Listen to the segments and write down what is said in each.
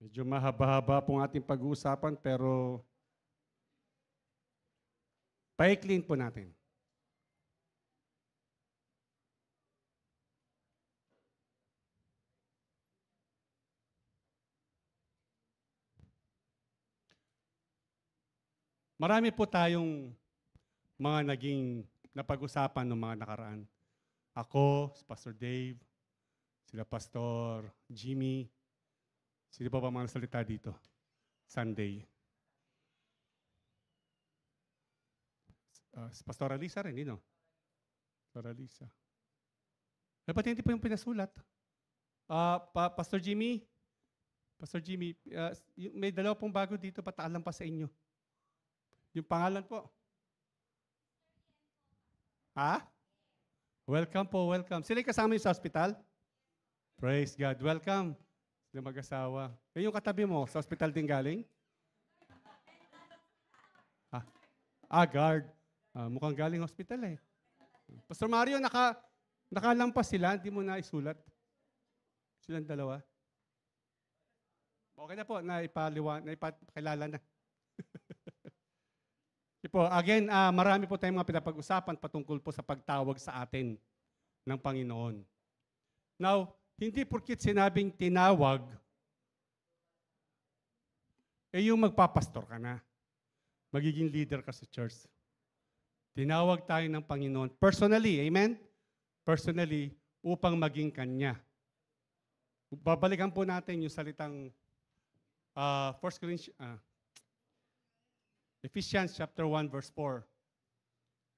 Medyo mahaba-haba pong ating pag-uusapan pero paikliin po natin. Marami po tayong mga naging napag-usapan ng mga nakaraan. Ako, si Pastor Dave, sila Pastor Jimmy, sino pa ba mga nasalita dito? Sunday. Si Pastor Alisa rin, no? Pastor Alisa. Ba't hindi po yung pinasulat? Pastor Jimmy, may dalawa pong bago dito, pataalam pa sa inyo. Yung pangalan po. Ha? Welcome po, welcome. Sila yung kasama yung sa hospital? Praise God. Welcome. Sila mag-asawa. Yung katabi mo, sa hospital din galing? Guard. Mukhang galing hospital eh. Pastor Mario, nakalampas sila, hindi mo na isulat. Silang dalawa. Okay na po, naipakilala na. Po, again, marami po tayong mga pinapag-usapan patungkol po sa pagtawag sa atin ng Panginoon. Now, hindi porkit sinabing tinawag, yung magpapastor ka na. Magiging leader ka sa church. Tinawag tayo ng Panginoon personally, amen? Personally, upang maging Kanya. Babalikan po natin yung salitang Ephesians chapter 1 verse 4.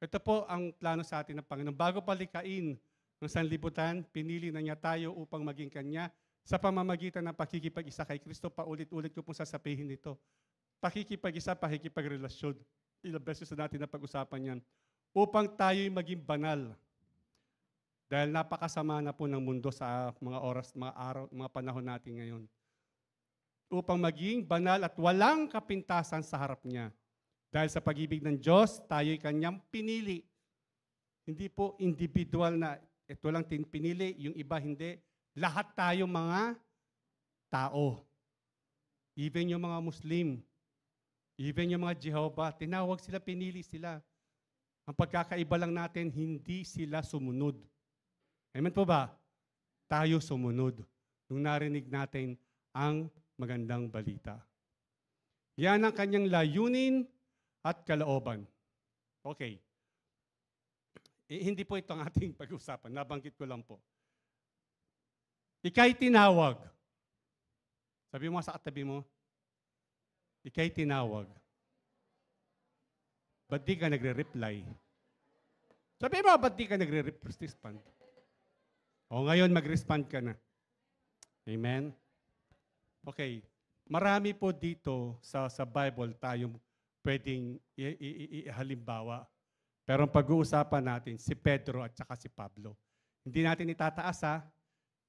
Ito po ang plano sa atin ng Panginoon. Bago palikain ng sanlibutan, pinili na niya tayo upang maging Kanya sa pamamagitan ng pakikipag-isa kay Kristo. Paulit-ulit ko pong sasabihin ito. Pakikipag-isa, pakikipagrelasyon. Ilang beses na natin na pag-usapan yan. Upang tayo'y maging banal. Dahil napakasama na po ng mundo sa mga oras, mga araw, mga panahon natin ngayon. Upang maging banal at walang kapintasan sa harap niya. Dahil sa pag-ibig ng Diyos, tayo'y Kanyang pinili. Hindi po individual na ito lang pinili, yung iba hindi. Lahat tayo mga tao. Even yung mga Muslim, even yung mga Jehovah, tinawag sila, pinili sila. Ang pagkakaiba lang natin, hindi sila sumunod. Amen po ba? Tayo sumunod nung narinig natin ang magandang balita. Yan ang kanyang layunin at kalooban. Okay. Hindi po ito ang ating pag-usapan. Nabanggit ko lang po. Ika'y tinawag. Sabi mo sa katabi mo, ika'y tinawag. Ba't di ka nagre-reply? Sabi mo, ba't di ka nagre-respond? O ngayon, mag-respond ka na. Amen? Okay. Marami po dito sa Bible tayong pwedeng ihalimbawa. Pero ang pag-uusapan natin, si Pedro at saka si Pablo. Hindi natin itataas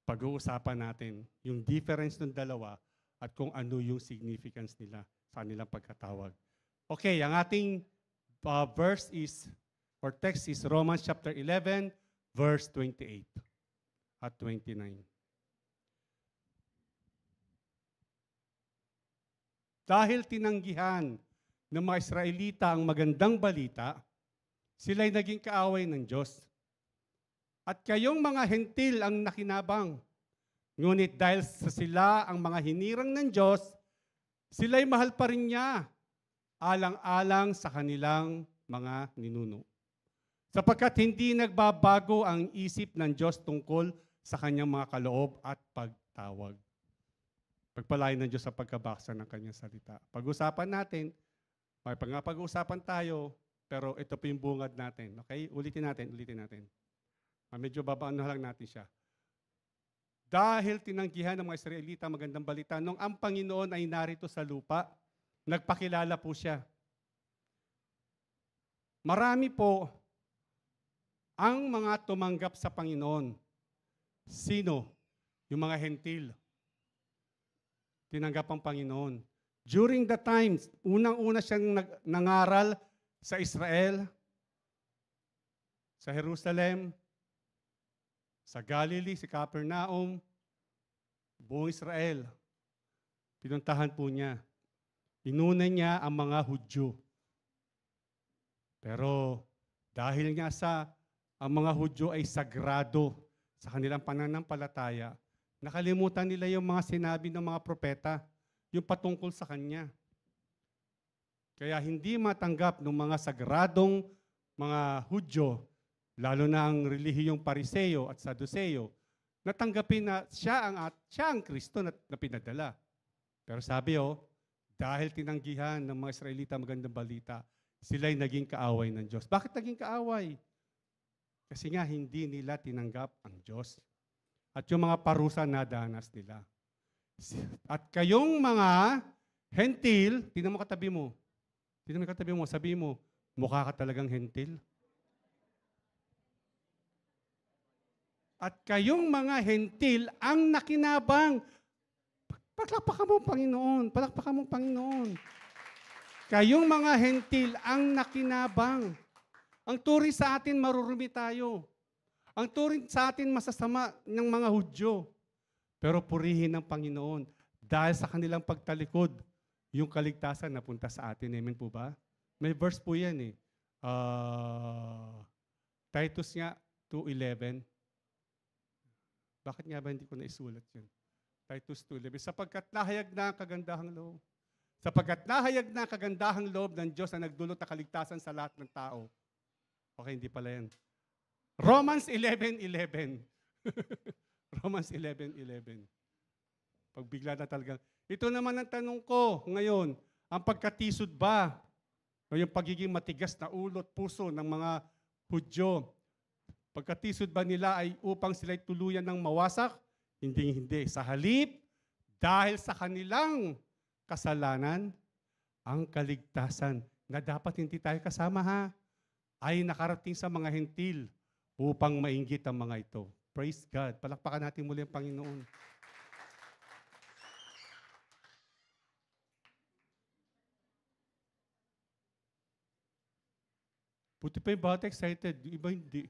pag-uusapan natin yung difference ng dalawa at kung ano yung significance nila sa kanilang pagkatawag. Okay, ang ating verse is, or text is Romans chapter 11, verse 28 at 29. Dahil tinanggihan ng mga Israelita ang magandang balita, sila'y naging kaaway ng Diyos. At kayong mga hentil ang nakinabang. Ngunit dahil sa sila ang mga hinirang ng Diyos, sila'y mahal pa rin niya, alang-alang sa kanilang mga ninuno. Sapagkat hindi nagbabago ang isip ng Diyos tungkol sa kanyang mga kaloob at pagtawag. Pagpalain ng Diyos sa pagkabaksa ng kanyang salita. Pag-usapan natin, may pag-usapan tayo, pero ito po yung bungad natin. Okay? Ulitin natin. Medyo babaan na lang natin siya. Dahil tinanggihan ng mga Israelita magandang balita, nung ang Panginoon ay narito sa lupa, nagpakilala po siya. Marami po ang mga tumanggap sa Panginoon. Sino? Yung mga hentil. Tinanggap ang Panginoon. During the times, unang-una siyang nangaral sa Israel, sa Jerusalem, sa Galilee, sa Capernaum, buong Israel. Pinuntahan po niya. Inuna niya ang mga Hudyo. Pero dahil nga ang mga Hudyo ay sagrado sa kanilang pananampalataya, nakalimutan nila yung mga sinabi ng mga propeta, yung patungkol sa kanya. Kaya hindi matanggap ng mga sagradong mga Hudyo, lalo na ang relihiyong Pariseo at Saduceo, natanggapin na siya ang Kristo na pinadala. Pero sabi dahil tinanggihan ng mga Israelita magandang balita, sila'y naging kaaway ng Diyos. Bakit naging kaaway? Kasi nga hindi nila tinanggap ang Diyos. At yung mga parusa na danas nila. At kayong mga hentil, tingnan mo katabi mo. Tingnan mo katabi mo, sabi mo, mukha ka talagang hentil. At kayong mga hentil ang nakinabang. Palakpakan mo, Panginoon. Palakpakan mo, Panginoon. Kayong mga hentil ang nakinabang. Ang turing sa atin, marurumi tayo. Ang turing sa atin, masasama ng mga Hudyo. Pero purihin ng Panginoon dahil sa kanilang pagtalikod, yung kaligtasan napunta sa atin. Amen po ba? May verse po yan Titus nga 2:11. Bakit nga ba hindi ko naisulat yan? Titus 2:11. Sapagkat nahayag na ang kagandahang loob. Sapagkat nahayag na ang kagandahang loob ng Diyos na nagdulot na kaligtasan sa lahat ng tao. Okay, hindi pala yan. Romans 11:11. Romans 11:11. Pag bigla na talagang, ito naman ang tanong ko ngayon, ang pagkatisod ba, o yung pagiging matigas na ulo at puso ng mga Hudyo, pagkatisod ba nila ay upang sila'y tuluyan ng mawasak? Hindi. Sa halip, dahil sa kanilang kasalanan, ang kaligtasan na dapat hindi tayo kasama ay nakarating sa mga hentil upang mainggit ang mga ito. Praise God. Palakpakan natin muli ang Panginoon. Buti pa yung bata excited, yung iba hindi.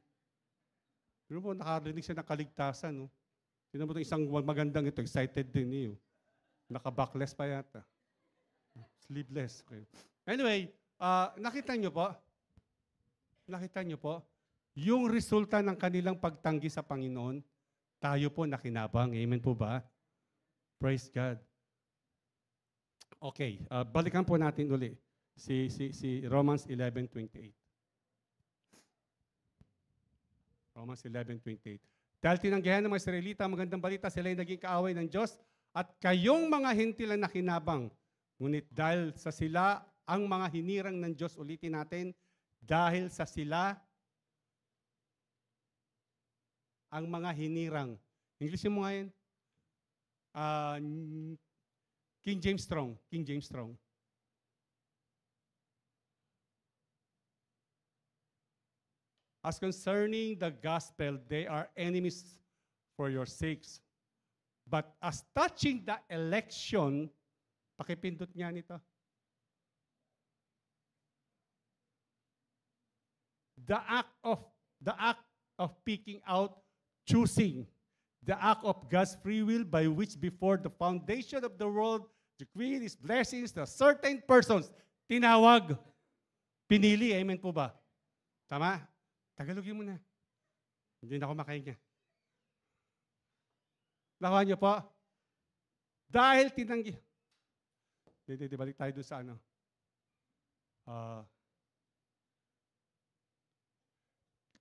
Pero mo, nakarinig siya ng kaligtasan. No? Tignan mo itong isang magandang ito, excited din. Naka-backless pa yata. Sleeveless. Okay. Anyway, nakita niyo po, yung resulta ng kanilang pagtanggi sa Panginoon, tayo po nakinabang. Amen po ba? Praise God. Okay, balikan po natin uli si Romans 11:28. Romans 11:28. Dahil tinanggihan ng mga Israelita, magandang balita, sila ay naging kaaway ng Diyos at kayong mga hentil ang nakinabang. Ngunit dahil sa sila, ang mga hinirang ng Diyos, ulitin natin, dahil sa sila, ang mga hinirang. Englishin mo nga yan. King James Strong. As concerning the gospel, they are enemies for your sakes. But as touching the election, pakipindot niya nito. The act of picking out, choosing, the act of God's free will by which before the foundation of the world, decreed His blessings to certain persons. Tinawag, pinili, amen po ba? Tama? Tagalogin mo na. Hindi na ako makahinga. Nakuha niyo po? Dahil tinanggi. Hindi, balik tayo doon sa ano.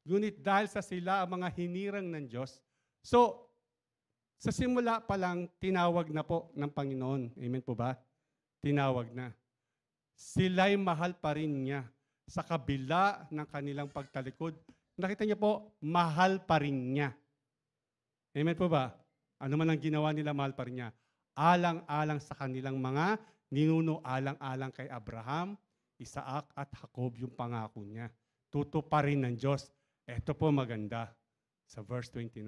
Ngunit dahil sa sila ang mga hinirang ng Diyos. So, sa simula pa lang, tinawag na po ng Panginoon. Amen po ba? Tinawag na. Sila'y mahal pa rin niya. Sa kabila ng kanilang pagtalikod, nakita niyo po, mahal pa rin niya. Amen po ba? Ano man ang ginawa nila, mahal pa rin niya. Alang-alang sa kanilang mga ninuno, alang-alang kay Abraham, Isaac at Jacob yung pangako niya. Tutuparin ng Diyos. Ito po maganda sa verse 29.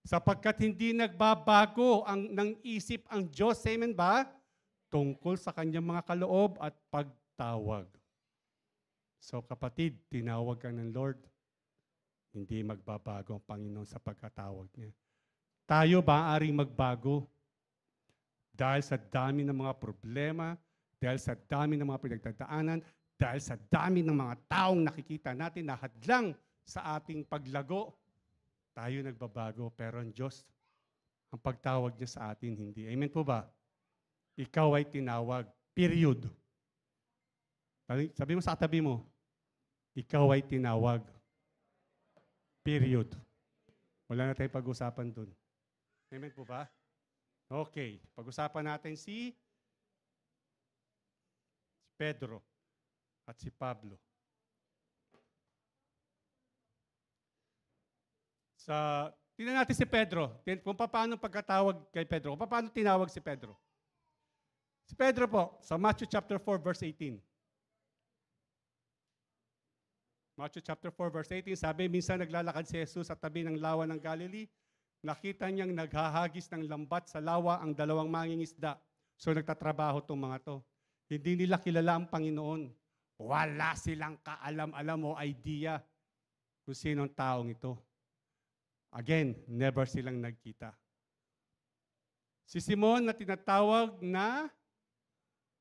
Sapagkat hindi nagbabago ng isip ang Diyos, amen ba? Tungkol sa kanyang mga kaloob at pagtawag. So kapatid, tinawag ka ng Lord, hindi magbabago ang Panginoon sa pagkatawag niya. Tayo ba aaring magbago? dahil sa dami ng mga problema, dahil sa dami ng mga pinagdadaanan, dahil sa dami ng mga taong nakikita natin na hadlang sa ating paglago, tayo nagbabago. Pero ang Diyos, ang pagtawag niya sa atin, hindi. Amen po ba? Ikaw ay tinawag. Period. Sabi mo sa katabi mo, ikaw ay tinawag. Period. Wala na tayong pag-usapan dun. Amen po ba? Okay. Pag-usapan natin si Pedro at si Pablo. Tingnan natin si Pedro. Kung paano pagkatawag kay Pedro. Kung paano tinawag si Pedro. Si Pedro po, sa Matthew chapter 4, verse 18. Matthew chapter 4, verse 18, sabi, minsan naglalakad si Jesus sa tabi ng lawa ng Galilee. Nakita niyang naghahagis ng lambat sa lawa ang dalawang mangingisda. So nagtatrabaho itong mga to. Hindi nila kilala ang Panginoon. Wala silang kaalam-alam o idea kung sino ang taong ito. Again, never silang nagkita. Si Simon na tinatawag na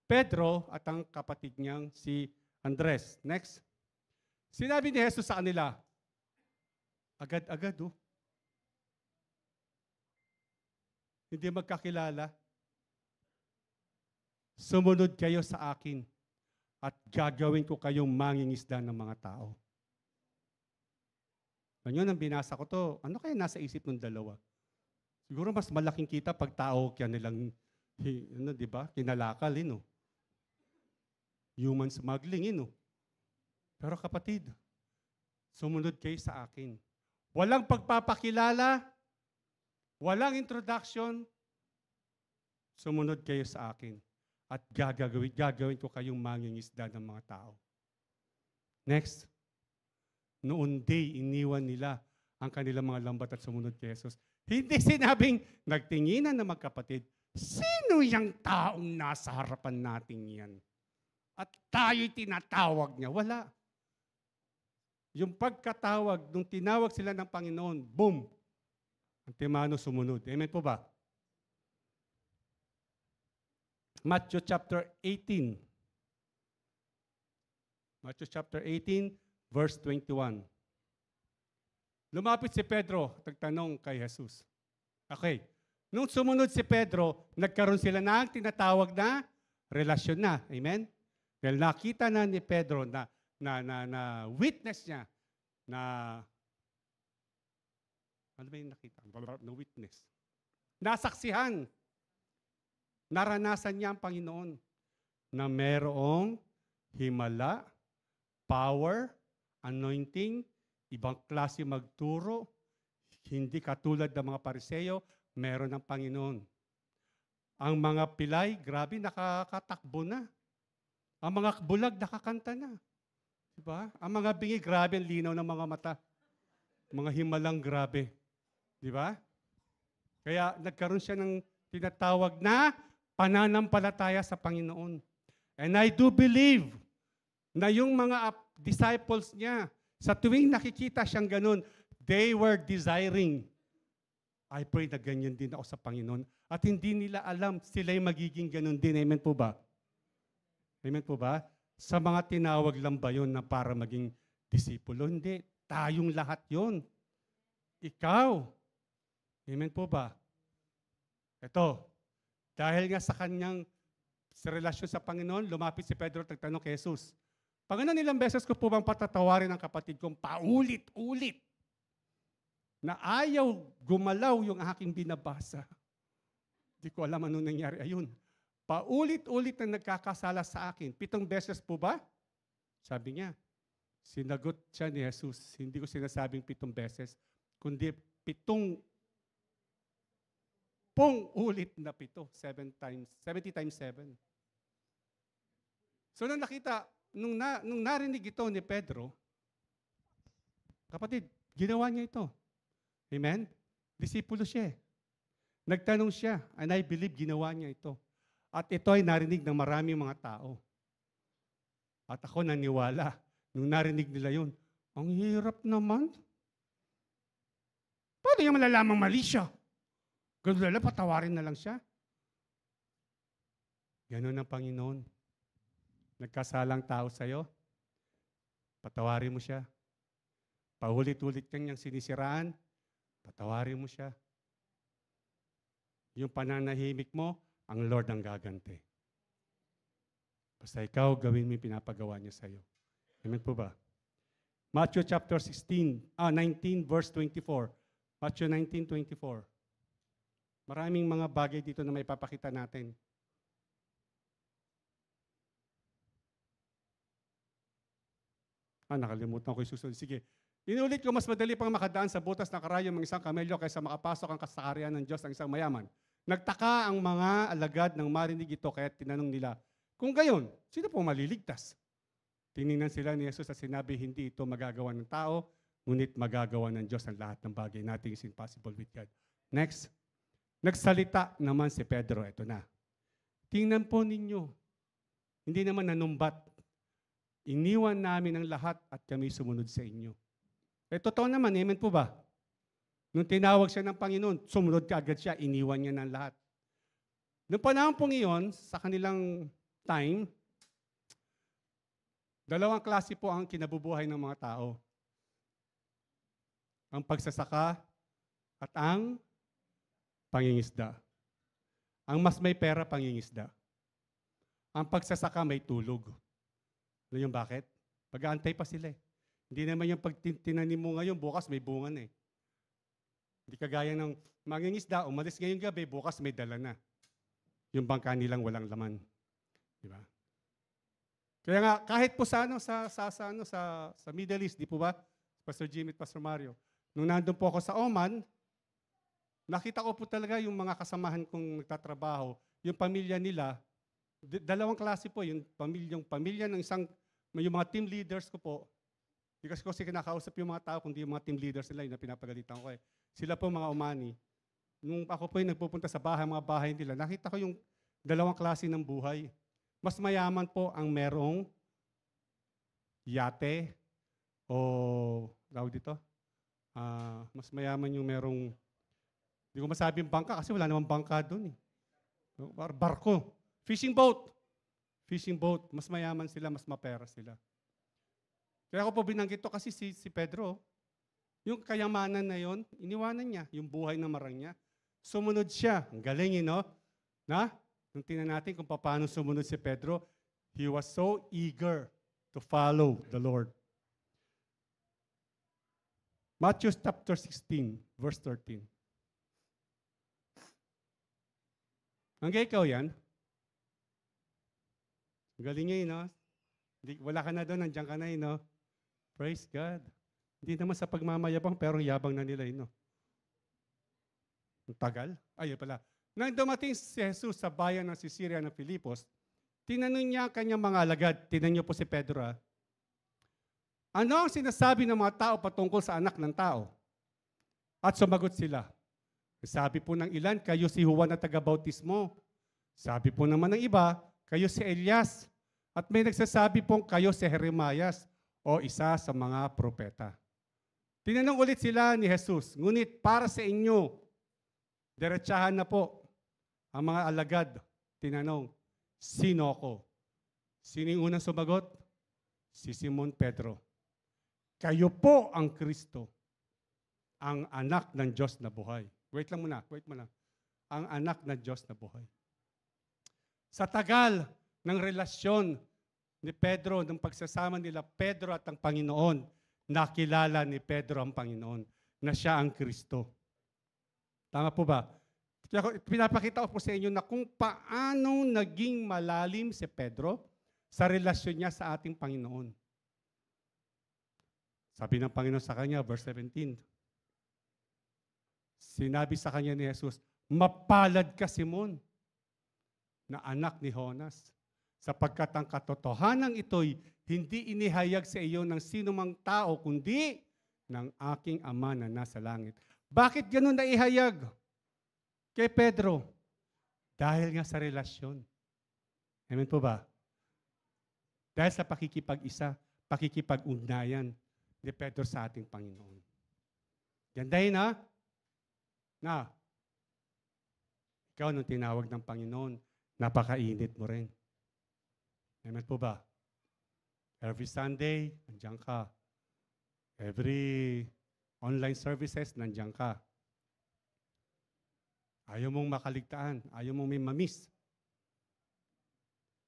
Pedro at ang kapatid niyang si Andres. Next. Sinabi ni Jesus sa kanila, agad-agad hindi magkakilala. Sumunod kayo sa akin at gagawin ko kayong mangingisda ng mga tao. Ganyan ang binasa ko to. Ano kaya nasa isip ng dalawa? Siguro mas malaking kita pag tao kaya nilang, di ba? Kinalakal, human smuggling, Pero kapatid, sumunod kayo sa akin. Walang pagpapakilala, walang introduction, sumunod kayo sa akin. At gagawin ko kayong mangingisda ng mga tao. Next. Noon day, iniwan nila ang kanilang mga lambat at sumunod kay Jesus. Hindi sinabing, nagtinginan na magkapatid, sino yung taong nasa harapan natin yan? At tayo'y tinatawag niya. Wala. Yung pagkatawag, nung tinawag sila ng Panginoon, boom! Ang timano sumunod. Amen po ba? Matthew chapter 18. Matthew chapter 18, verse 21. Lumapit si Pedro, nagtanong kay Jesus. Okay. Nung sumunod si Pedro, nagkaroon sila ng tinatawag na relasyon na. Amen? Dahil nakita na ni Pedro na witness niya na ano ba yung nakita? Na witness. Nasaksihan. Naranasan niya ang Panginoon na merong himala, power, anointing, ibang klase magturo, hindi katulad ng mga Pariseo, meron ng Panginoon. Ang mga pilay, grabe, nakakatakbo na. Ang mga bulag, nakakanta na. Diba? Ang mga bingi, grabe, ang linaw ng mga mata. Mga himalang grabe. Diba? Kaya nagkaroon siya ng tinatawag na pananampalataya sa Panginoon. And I do believe na yung mga disciples niya, sa tuwing nakikita siyang ganun, they were desiring, I pray na ganyan din ako sa Panginoon. At hindi nila alam, sila'y magiging ganun din. Amen po ba? Amen po ba? Sa mga tinawag lang ba yun na para maging disipulo? Hindi. Tayong lahat yun. Ikaw. Amen po ba? Ito. Dahil nga sa kanyang relasyon sa Panginoon, lumapit si Pedro at nagtanong kay Jesus, Panginoon, ilang beses ko po bang patatawarin ang kapatid kong paulit-ulit na ayaw gumalaw yung aking binabasa? Hindi ko alam anong nangyari. Ayun. Paulit-ulit na nagkakasala sa akin. 7 beses po ba? Sabi niya. Sinagot siya ni Jesus. Hindi ko sinasabing 7 beses, kundi 7 ulit na 7. 70 times 7. So nung nakita, nung narinig ito ni Pedro, kapatid, ginawa niya ito. Amen? Disipulo siya. Nagtanong siya, and I believe ginawa niya ito. At ito ay narinig ng maraming mga tao. At ako naniwala, nung narinig nila yun, ang hirap naman. Paano niya malalamang mali siya? Ganun lang, patawarin na lang siya. Ganun ang Panginoon. Nagkasalang tao sa'yo, patawarin mo siya. Paulit-ulit kang niyang sinisiraan, patawarin mo siya. Yung pananahimik mo, ang Lord ang gaganti. Basta ikaw, gawin mo yung pinapagawa niya sa'yo. Amen po ba? Matthew chapter 19 verse 24. Matthew 19:24. Maraming mga bagay dito na may papakita natin. Nakalimutan ko yung susunod. Sige. Inulit ko, mas madali pang makadaan sa butas na karayom ng isang kamelyo kaysa makapasok ang kasarian ng Diyos ng isang mayaman. Nagtaka ang mga alagad nang marinig ito, kaya tinanong nila, kung gayon, sino po maliligtas? Tiningnan sila ni Jesus at sinabi, hindi ito magagawa ng tao, ngunit magagawa ng Diyos ang lahat ng bagay. Nothing is impossible with God. Next. Nagsalita naman si Pedro. Ito na. Tingnan po ninyo. Hindi naman nanumbat. Iniwan namin ang lahat at kami sumunod sa inyo. Totoo naman, amen po ba? Nung tinawag siya ng Panginoon, sumunod ka agad siya, iniwan niya ng lahat. Noong panahon pong iyon, sa kanilang time, dalawang klase po ang kinabubuhay ng mga tao. Ang pagsasaka at ang pangingisda. Ang mas may pera, pangingisda. Ang pagsasaka may tulog. Alam niyo bakit? Pag-aantay pa sila eh. Hindi naman yung pag tinanim mo ngayon, bukas may bunga na eh. Hindi kagaya ng mangingisda, umalis ngayong gabi, bukas may dala na. Yung bangka nilang walang laman. Di ba? Kaya nga, kahit po sa Middle East, di po ba? Pastor Jimmy at Pastor Mario. Nung nandun po ako sa Oman, nakita ko po talaga yung mga kasamahan kong nagtatrabaho, yung pamilya nila, dalawang klase po, yung pamilya ng yung mga team leaders ko po, di kasi kinakausap yung mga tao, kundi yung mga team leaders nila, yung pinapagalitan ko eh. Sila po mga Omani. Nung ako po yung nagpupunta sa mga bahay nila, nakita ko yung dalawang klase ng buhay. Mas mayaman po ang merong yate o tawag dito. Mas mayaman yung merong, hindi ko masabing bangka kasi wala namang bangka doon eh. Barko. Fishing boat. Fishing boat. Mas mayaman sila, mas mapera sila. Kaya ako po binanggit to kasi si Pedro, yung kayamanan na yon, iniwanan niya, yung buhay na marang niya. Sumunod siya. Ang galing no? Nung tingnan natin kung paano sumunod si Pedro, he was so eager to follow the Lord. Matthew chapter 16, verse 13. Hanggang ikaw yan? Ang galing niya no? Wala ka na doon, nandiyan ka na no? Praise God. Hindi naman sa pagmamayabang, pero yabang na nila no? Ang tagal. Ayun pala. Nang dumating si Jesus sa bayan ng Caesarea ng Filipos, tinanong niya ang kanyang mga alagad. Tinan niyo po si Pedro. Ano ang sinasabi ng mga tao patungkol sa anak ng tao? At sumagot sila. Sabi po ng ilan, kayo si Juan na taga-bautismo. Sabi po naman ng iba, kayo si Elias. At may nagsasabi pong kayo si Jeremias o isa sa mga propeta. Tinanong ulit sila ni Jesus, ngunit para sa inyo, diretsahan na po ang mga alagad. Tinanong, sino ako? Sino yung unang sumagot? Si Simon Pedro. Kayo po ang Kristo, ang anak ng Diyos na buhay. Wait lang muna. Ang anak ng Diyos na buhay. Sa tagal ng relasyon ni Pedro, ng pagsasama nila Pedro at ang Panginoon, nakilala ni Pedro ang Panginoon na siya ang Kristo. Tama po ba? Pinapakita ko po sa inyo na kung paano naging malalim si Pedro sa relasyon niya sa ating Panginoon. Sabi ng Panginoon sa kanya, verse 17, sinabi sa kanya ni Jesus, mapalad ka, Simon, na anak ni Jonas, sapagkat ang katotohanan ito'y hindi inihayag sa iyo ng sinumang tao, kundi ng aking Ama na nasa langit. Bakit ganun na ihayag kay Pedro? Dahil nga sa relasyon. Amen po ba? Dahil sa pakikipag-isa, pakikipag-ugnayan ni Pedro sa ating Panginoon. Gandahin na ikaw nung tinawag ng Panginoon, napakainit mo rin. Amen po ba? Every Sunday, nandiyan ka. Every online services, nandiyan ka. Ayaw mong makaligtaan. Ayaw mong may mamiss.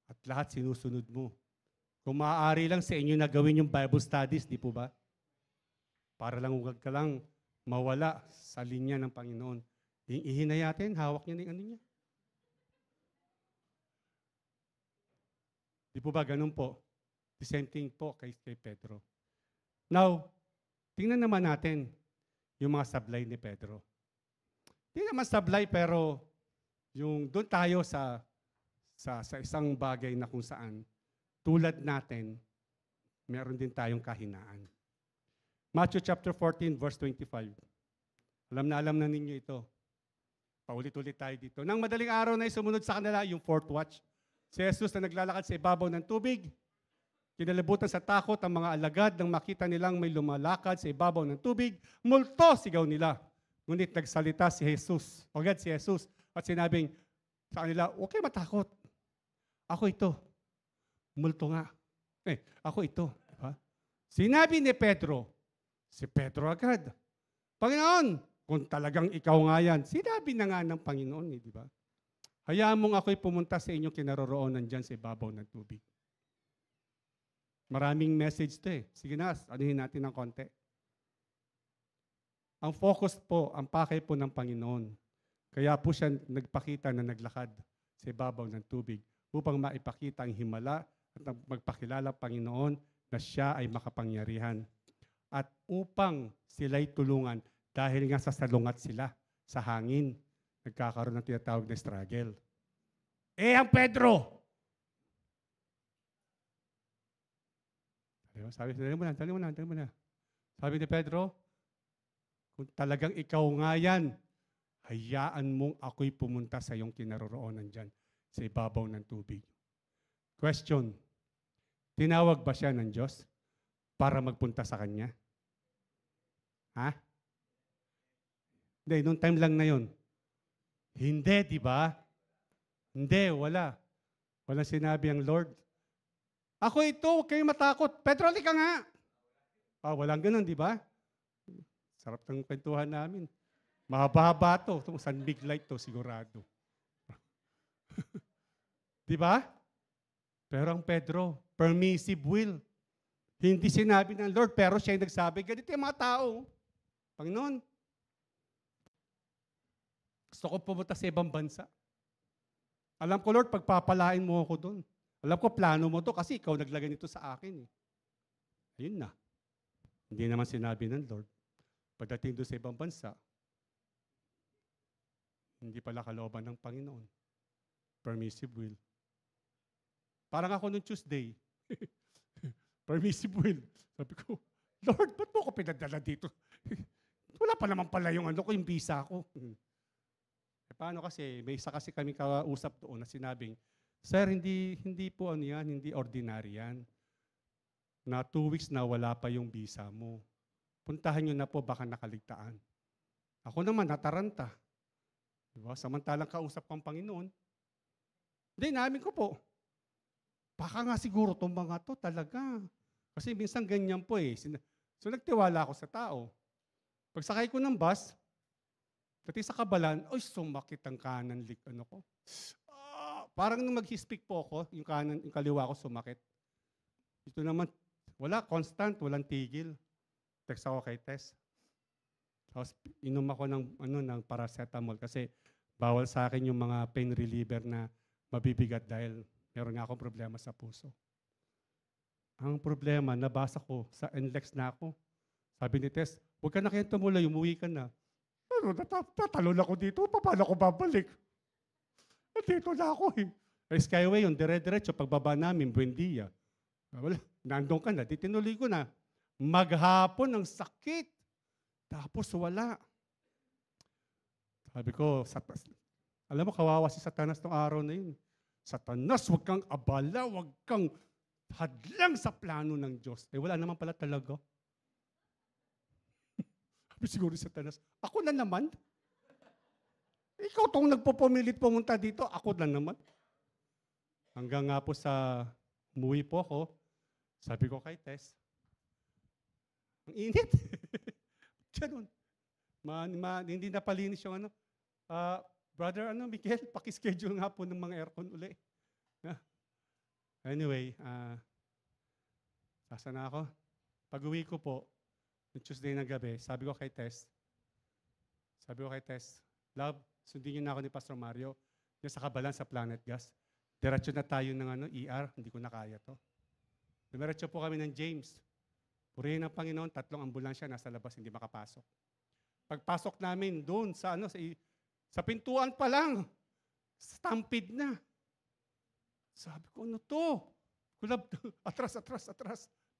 At lahat sinusunod mo. Kung maaari lang sa inyo na gawin yung Bible studies, di po ba? Para lang huwag ka lang mawala sa linya ng Panginoon. Ihinayatin, hawak niya ng ano niya. Di po ba ganun po? The same thing po kay Pedro. Now, tingnan naman natin yung mga sablay ni Pedro. Hindi naman sablay pero yung doon tayo sa isang bagay na kung saan tulad natin, meron din tayong kahinaan. Matthew chapter 14 verse 25. Alam na ninyo ito. Paulit-ulit tayo dito. Nang madaling araw na sumunod sa kanila yung fourth watch. Si Jesus na naglalakad sa ibabaw ng tubig. Kinalibutan sa takot ang mga alagad nang makita nilang may lumalakad sa ibabaw ng tubig. Multo, sigaw nila. Ngunit nagsalita si Jesus. Agad si Jesus. At sinabing sa kanila, huwag kayo matakot. Ako ito. Multo nga. Ako ito. Diba? Sinabi ni Pedro, si Pedro agad, Panginoon, kung talagang ikaw nga yan, sinabi na nga ng Panginoon, di ba? Hayaan mong ako'y pumunta sa inyong kinaroroonan dyan sa ibabaw ng tubig. Maraming message to eh. Sige na, anuhin natin ng konti. Ang focus po, ang pakay po ng Panginoon. Kaya po siya nagpakita na naglakad sa ibabaw ng tubig upang maipakita ang himala at magpakilala Panginoon na siya ay makapangyarihan. At upang sila'y tulungan dahil nga sa salungat sila sa hangin, nagkakaroon ng tinatawag na struggle. Ang Pedro! Sabi ni Pedro, kung talagang ikaw nga yan, hayaan mong ako'y pumunta sa iyong kinaroroonan dyan, sa ibabaw ng tubig. Question, tinawag ba siya ng Diyos para magpunta sa Kanya? Ha? Hindi, noong time lang na yun. Hindi, di ba? Hindi, wala. Walang sinabi ang Lord. Ako ito, huwag kayong matakot. Pedro, halika nga. Walang ganun, di ba? Sarap ng kwentuhan namin. Mahaba-haba to. San big light to, sigurado. Di ba? Pero ang Pedro, permissive will. Hindi sinabi ng Lord, pero siya yung nagsabi, ganito yung mga tao. Panginoon, gusto ko pumunta sa ibang bansa. Alam ko, Lord, pagpapalain mo ako doon. Alam ko, plano mo to kasi ikaw naglagay nito sa akin. Ayun na. Hindi naman sinabi ng Lord. Pagdating doon sa ibang bansa, hindi pala kalooban ng Panginoon. Permissive will. Parang ako nung Tuesday. Permissive will. Sabi ko, Lord, ba't mo ako pinadala dito? Wala pa naman pala yung yung visa ko. Paano kasi, may isa kasi kami kausap doon na sinabing, Sir, hindi po yan, hindi ordinary yan. Na 2 weeks na wala pa yung visa mo. Puntahan nyo na po, baka nakaligtaan. Ako naman, nataranta. Diba? Samantalang kausap ko ang Panginoon. Hindi, namin ko po. Baka nga siguro itong mga to talaga. Kasi minsan ganyan po eh. So nagtiwala ako sa tao. Pagsakay ko ng bus, pati sa kabalan, sumakit ang kanan ko. Parang nung mag-speak po ako, yung kaliwa ko sumakit. Ito naman, wala, constant, walang tigil. Text ako kay Tess. Tapos inom ako ng paracetamol kasi bawal sa akin yung mga pain reliever na mabibigat dahil meron nga akong problema sa puso. Ang problema, nabasa ko sa NLEX na ako. Sabi ni Tess, huwag ka na kayang tumuloy, umuwi ka na. Pero tatalon ako dito, paano ako babalik? Dito na ako eh. Skyway yun, dire-diretso, pagbaba namin, Buendia. Wala, nandun ka na, tinuloy ko na. Maghapon ang sakit. Tapos wala. Sabi ko, alam mo, kawawa si Satanas ng araw na yun. Satanas, huwag kang abala, huwag kang hadlang sa plano ng Diyos. Wala naman pala talaga. Siguro si Satanas, ako na naman. Ikaw tong nagpupumilit pumunta dito, ako na naman. Hanggang nga po sa umuwi po ako, sabi ko kay Tess, ang init. Ganun. Hindi napalinis yung ano. Brother, Miguel, pakischedule nga po ng mga aircon uli. Anyway, sasa na ako. Pag-uwi ko po, noong Tuesday ng gabi, sabi ko kay Tess, Love, sundin niyo na ako ni Pastor Mario sa Kabalan sa Planet Gas. Diretso na tayo ng ER, hindi ko na kaya to. Dumiretso po kami ng James. Purihin ng Panginoon, 3 ambulansya nasa labas, hindi makapasok. Pagpasok namin doon sa pintuan pa lang, stampede na. Sabi ko, ano to? Kulab, atras.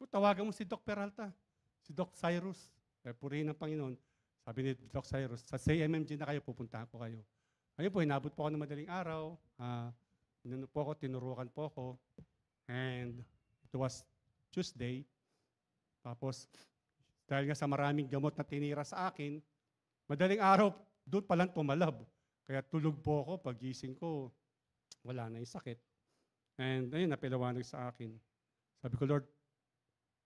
Tawagan mo si Doc Peralta, si Doc Cyrus. Purihin ng Panginoon. Sabi ni Doc Cyrus, sa CMMG na kayo, pupuntahan ko kayo. Ayun po, inabot po ako ng madaling araw. Tinurukan po ako. And it was Tuesday. Tapos, dahil nga sa maraming gamot na tinira sa akin, madaling araw, doon palang tumalab. Kaya tulog po ako, pagising ko, wala na yung sakit. And ayun, napilawanag sa akin. Sabi ko, Lord,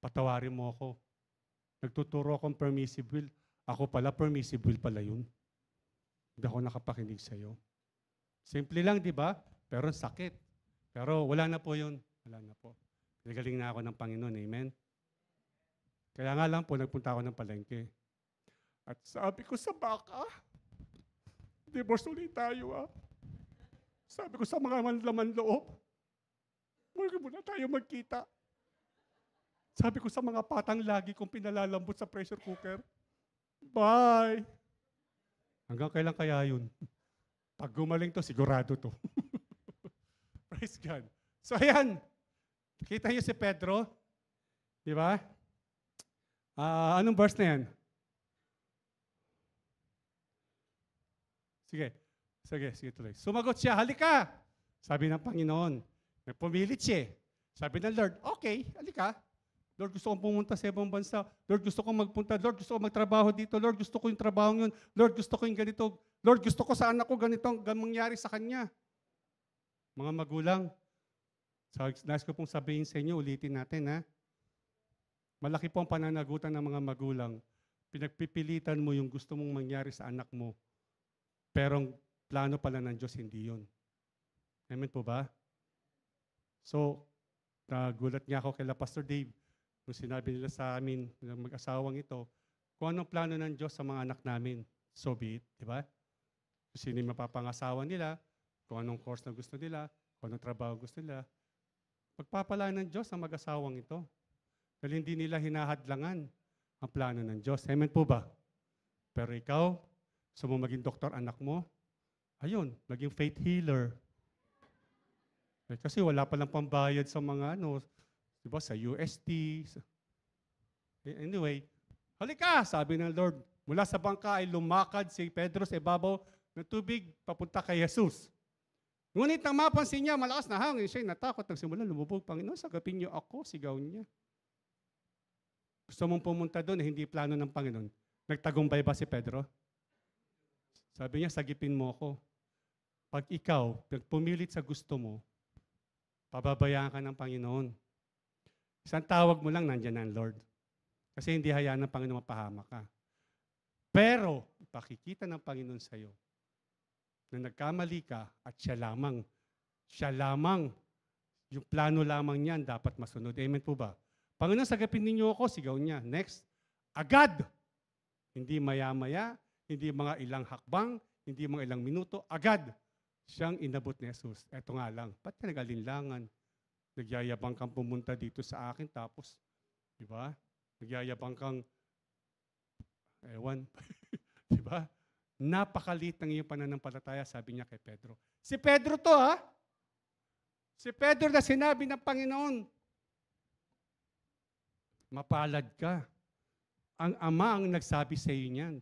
patawarin mo ako. Nagtuturo akong permissive will. Ako pala, permissive will pala yun. Hindi ako nakapakinig sa'yo. Simple lang, di ba? Pero sakit. Pero wala na po yun. Wala na po. Nagaling na ako ng Panginoon. Amen? Kaya nga lang po, nagpunta ako ng palengke. At sabi ko sa baka, divorce ulit tayo Sabi ko sa mga manlaman loob, huwag muna tayo magkita. Sabi ko sa mga patang lagi kong pinalalambot sa pressure cooker, bye! Hanggang kailan kaya yun? Pag gumaling to, sigurado to. Praise God. So ayan, kita niyo si Pedro, di ba? Anong verse na yan? Sige tuloy. Sumagot siya, halika! Sabi ng Panginoon. Nagpumilit siya. Sabi ng Lord, okay, halika. Lord, gusto kong pumunta sa ibang bansa. Lord, gusto kong magpunta. Lord, gusto kong magtrabaho dito. Lord, gusto ko yung trabaho yun. Lord, gusto ko yung ganito. Lord, gusto ko sa anak ko ganitong mangyari sa kanya. Mga magulang, nais ko pong sabihin sa inyo, ulitin natin Malaki po ang pananagutan ng mga magulang. Pinagpipilitan mo yung gusto mong mangyari sa anak mo. Pero ang plano pala ng Diyos, hindi yun. Amen po ba? So, nagulat nga ako kay Pastor Dave nung sinabi nila sa amin, ng mag-asawang ito, kung anong plano ng Diyos sa mga anak namin, so be it, di ba? Kung sino yung mapapangasawa nila, kung anong course na gusto nila, kung anong trabaho gusto nila, pagpapalaan ng Diyos ang mag-asawang ito. Dahil hindi nila hinahadlangan ang plano ng Diyos. Amen po ba? Pero ikaw, gusto mo maging doktor anak mo, ayun, maging faith healer. Kasi wala palang pambayad sa mga diba, sa UST. Anyway, halika, sabi ng Lord. Mula sa bangka ay lumakad si Pedro sa ibabaw ng tubig papunta kay Jesus. Ngunit nang mapansin niya, malakas na hangin, siya'y natakot. Nagsimula lumubog, Panginoon, sagapin niyo ako, sigaw niya. Gusto mong pumunta doon, hindi plano ng Panginoon. Nagtagumpay ba si Pedro? Sabi niya, sagipin mo ako. Pag ikaw, pumilit sa gusto mo, pababayaan ka ng Panginoon. Isang tawag mo lang, nandiyan ang Lord. Kasi hindi hayaan ng Panginoon mapahamak ka. Pero, ipakikita ng Panginoon sa iyo na nagkamali ka at siya lamang, yung plano lamang niyan dapat masunod. Amen po ba? Panginoon, sagapin ninyo ako, sigaw niya. Next, agad. Hindi maya-maya, hindi mga ilang hakbang, hindi mga ilang minuto, agad. Siyang inabot ni Jesus. Eto nga lang, ba't ka nag-alinlangan? Nagyayabang kang pumunta dito sa akin, tapos, di ba? Nagyayabang kang, ewan, di ba? Napakalit ng iyong pananampalataya, sabi niya kay Pedro. Si Pedro to, Si Pedro na sinabi ng Panginoon, mapalad ka. Ang Ama ang nagsabi sa iyo niyan.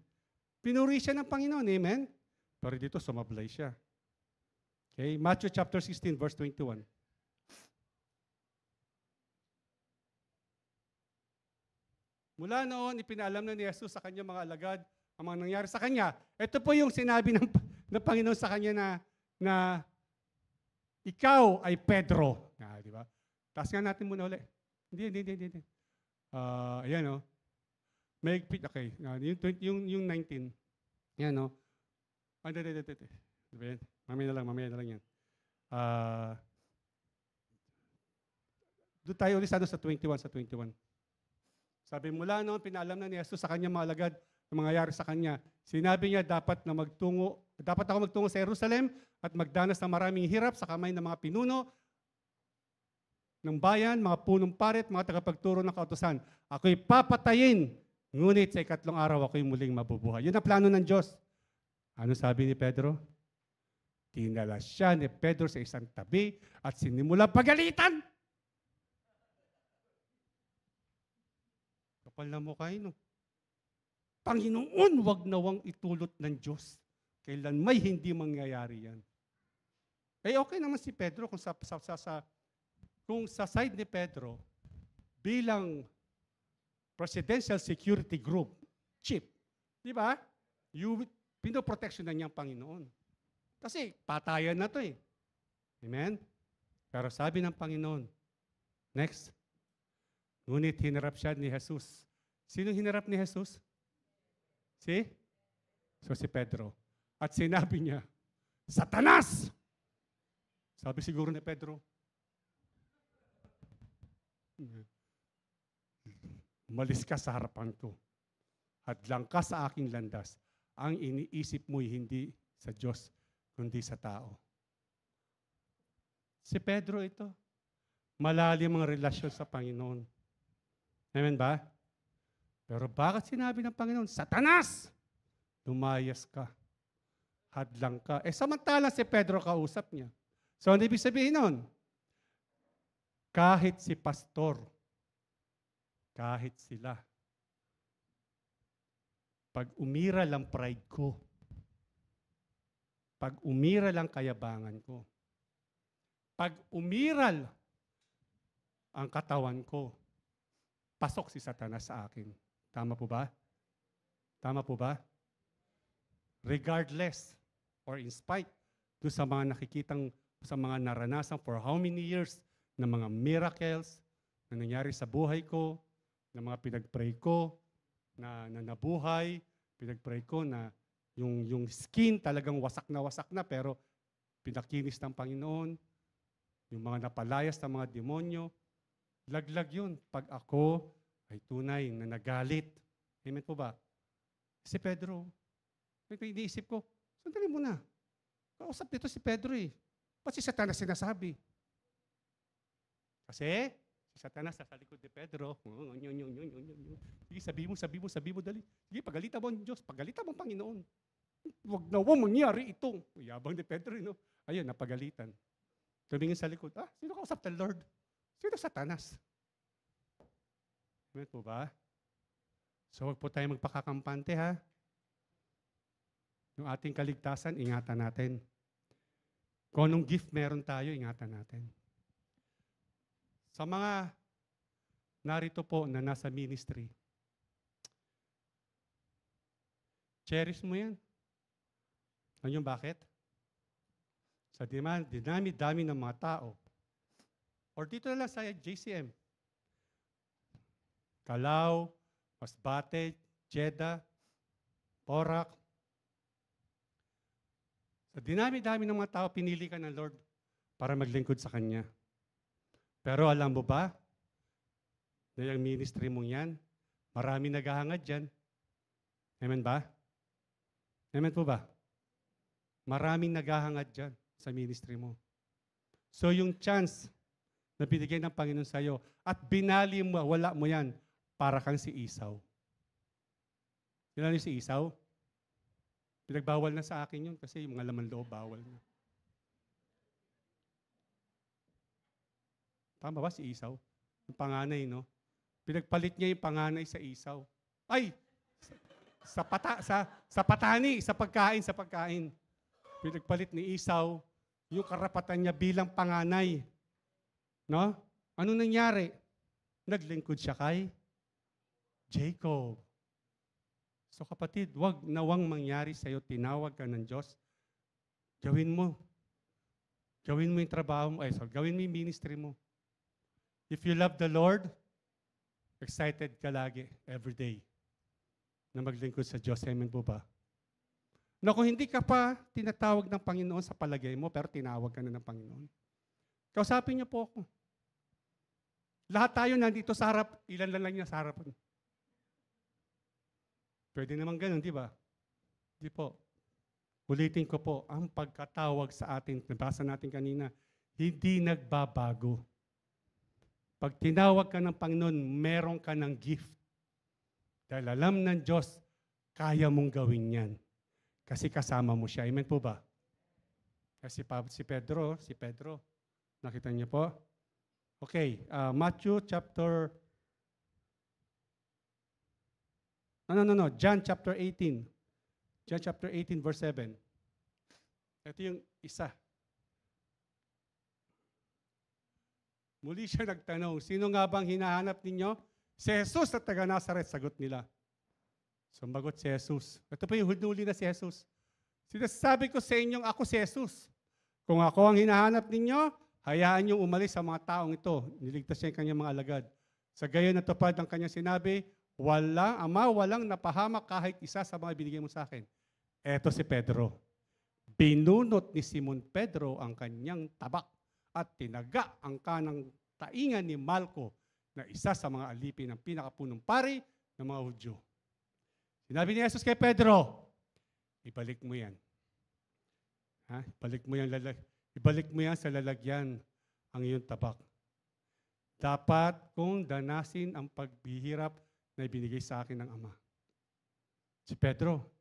Pinuri siya ng Panginoon, amen? Pero dito, sumablay siya. Okay, Matthew chapter 16, verse 21. Mula noon, ipinaalam na ni Jesus sa kanya mga alagad ang mga nangyari sa kanya. Ito po yung sinabi ng Panginoon sa kanya na ikaw ay Pedro. Di ba? Taas nga natin muna uli. Hindi. Ayan, Maigpit, okay. Yung 19. Yan, Hindi. Diba yan? Mamaya na lang yan. Doon tayo ulit sa 21. Sabi mula noon, pinaalam na ni Jesus sa kanya mga alagad na mangyayari sa kanya. Sinabi niya, dapat ako magtungo sa Jerusalem at magdanas ng maraming hirap sa kamay ng mga pinuno ng bayan, mga punong parit, mga tagapagturo ng kautusan. Ako'y papatayin, ngunit sa ikatlong araw ako'y muling mabubuhay. Yun ang plano ng Diyos. Ano sabi ni Pedro? Tinala siya ni Pedro sa isang tabi at sinimula pagalitan. Kapal na mukha yun. Panginoon, wag nawang itulot ng Diyos. Kailan may hindi mangyayari yan. Okay naman si Pedro kung sa side ni Pedro bilang Presidential Security Group chief. Di ba? Pinoprotection na niya ang Panginoon. Kasi patayan na to eh. Amen? Pero sabi ng Panginoon, next, ngunit hinarap siya ni Jesus. Sino hinarap ni Jesus? Si Pedro. At sinabi niya, Satanas! Sabi siguro ni Pedro, umalis ka sa harapan ko. Hadlang ka sa aking landas. Ang iniisip mo'y hindi sa Diyos, kundi sa tao. Si Pedro ito, malalim ang relasyon sa Panginoon. Amen ba? Pero bakit sinabi ng Panginoon, Satanas! Lumayas ka. Hadlang ka. Samantala si Pedro kausap niya. So, ano ibig sabihin nun? Kahit si pastor, kahit sila, pag umiral ang pride ko, pag umiral ang kayabangan ko, pag umiral ang katawan ko, pasok si Satanas sa akin. Tama po ba? Tama po ba? Regardless or in spite do sa mga nakikitang, sa mga naranasan for how many years ng mga miracles na nangyari sa buhay ko, ng mga pinagpray ko na nabuhay, pinagpray ko na yung skin talagang wasak na pero pinakinis ng Panginoon, yung mga napalayas ng mga demonyo, laglag yun pag ako ay tunay na nagalit. Amen po ba? Si Pedro, iniisip ko, sandali muna. Kausap dito si Pedro eh. Ba't si Satanas sinasabi? Kasi si Satanas sa likod ni Pedro. Sige, sabi mo, dali. Sige, pagalitan mo ang Diyos, pagalitan mo ang Panginoon. Huwag na mangyari ito. Yabang ni Pedro, Ayun, napagalitan. Tumingin sa likod, sino kausap ng Lord? Sino Satanas? Amen po ba? So, huwag po tayo magpakakampante, ha? Yung ating kaligtasan, ingatan natin. Kung anong gift meron tayo, ingatan natin. Sa mga narito po na nasa ministry, cherish mo yan. Alam niyo bakit? Sa dinami-dami ng mga tao, or dito na lang sa JCM, Calao, Masbate, Jeddah, Porac, sa dinami-dami ng mga tao, pinili ka ng Lord para maglingkod sa Kanya. Pero alam mo ba, na yung ministry mong yan, marami naghahangad dyan. Amen ba? Amen po ba? Maraming naghahangad dyan sa ministry mo. So yung chance na binigay ng Panginoon sa iyo at binali mo, wala mo yan, para kang si Esau. Kailan yung si Esau? Pinagbawal na sa akin yun kasi yung mga laman loob, bawal na. Tama ba si Esau? Yung panganay, no? Pinagpalit niya yung panganay sa Esau. Ay! Sa patani, sa pagkain. Pinagpalit ni Esau yung karapatan niya bilang panganay. No? Ano nangyari? Naglingkod siya kay Jacob. So kapatid, wag nawang mangyari sa iyo, tinawag ka ng Diyos. Gawin mo. Gawin mo yung trabaho mo, gawin mo yung ministry mo. If you love the Lord, excited ka lagi, every day, na maglingkod sa Diyos. Amen po ba? Na kung hindi ka pa tinatawag ng Panginoon sa palagay mo, pero tinawag ka na ng Panginoon, kausapin niyo po ako. Lahat tayo nandito sa harap, ilan lang niya sa harapan. Pwede naman ganun, di ba? Di po. Ulitin ko po, ang pagkatawag sa atin, nabasa natin kanina, hindi nagbabago. Pag tinawag ka ng Panginoon, meron ka ng gift. Dahil alam ng Diyos, kaya mong gawin yan. Kasi kasama mo siya. Amen po ba? Kasi si Pedro, nakita niyo po? Okay, Matthew chapter, John chapter 18. John chapter 18 verse 7. Ito yung isa. Muli siya nagtanong, sino nga bang hinahanap ninyo? Si Jesus na taga Nazaret, sagot nila. Sumagot si Jesus. Ito pa yung huli na si Jesus. Sinasabi ko sa inyong ako si Jesus. Kung ako ang hinahanap ninyo, hayaan niyong umalis sa mga taong ito. Niligtas siya yung kanyang mga alagad. Sa gayon natupad ang kanyang sinabi, walang napahamak kahit isa sa mga binigay mo sa akin. Eto si Pedro. Binunot ni Simon Pedro ang kanyang tabak at tinaga ang kanang taingan ni Malco na isa sa mga alipin ng pinakapunong pari ng mga Hudyo. Sinabi ni Jesus kay Pedro, ibalik mo yan. Ibalik mo yan sa lalagyan ang iyong tabak. Dapat kong danasin ang pagbihirap na ibinigay sa akin ng Ama. Si Pedro,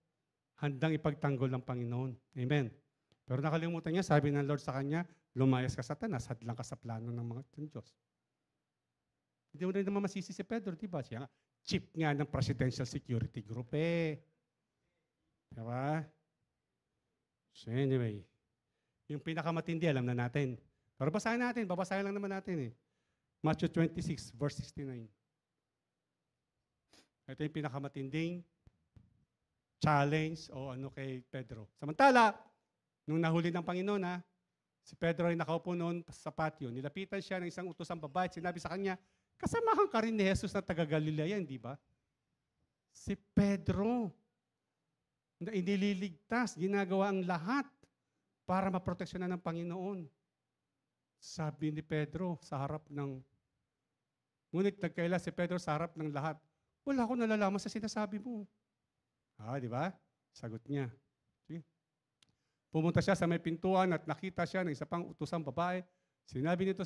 handang ipagtanggol ng Panginoon. Amen. Pero nakalimutan niya, sabi ng Lord sa kanya, lumayas ka Satanas, hadlang ka sa plano ng mga Diyos. Hindi mo rin naman masisi si Pedro, di ba? Siya nga, chief nga ng Presidential Security Group eh. Diba? So anyway, yung pinakamatindi, alam na natin. Pero babasahin lang naman natin eh. Matthew 26, verse 69. Ito yung pinakamatinding challenge o ano kay Pedro. Samantala, nung nahuli ng Panginoon si Pedro ay nakaupo noon sa patio. Nilapitan siya ng isang utosang babae at sinabi sa kanya, kasamahan ka rin ni Jesus na taga Galilea, hindi ba? Si Pedro, na inililigtas, ginagawa ang lahat para maproteksyonan ng Panginoon. Sabi ni Pedro sa harap ng, ngunit nagkaila si Pedro sa harap ng lahat, wala akong nalalaman sa sinasabi mo. Di ba? Sagot niya. Sige. Pumunta siya sa may pintuan at nakita siya ng isa pang utosang babae. Sinabi nito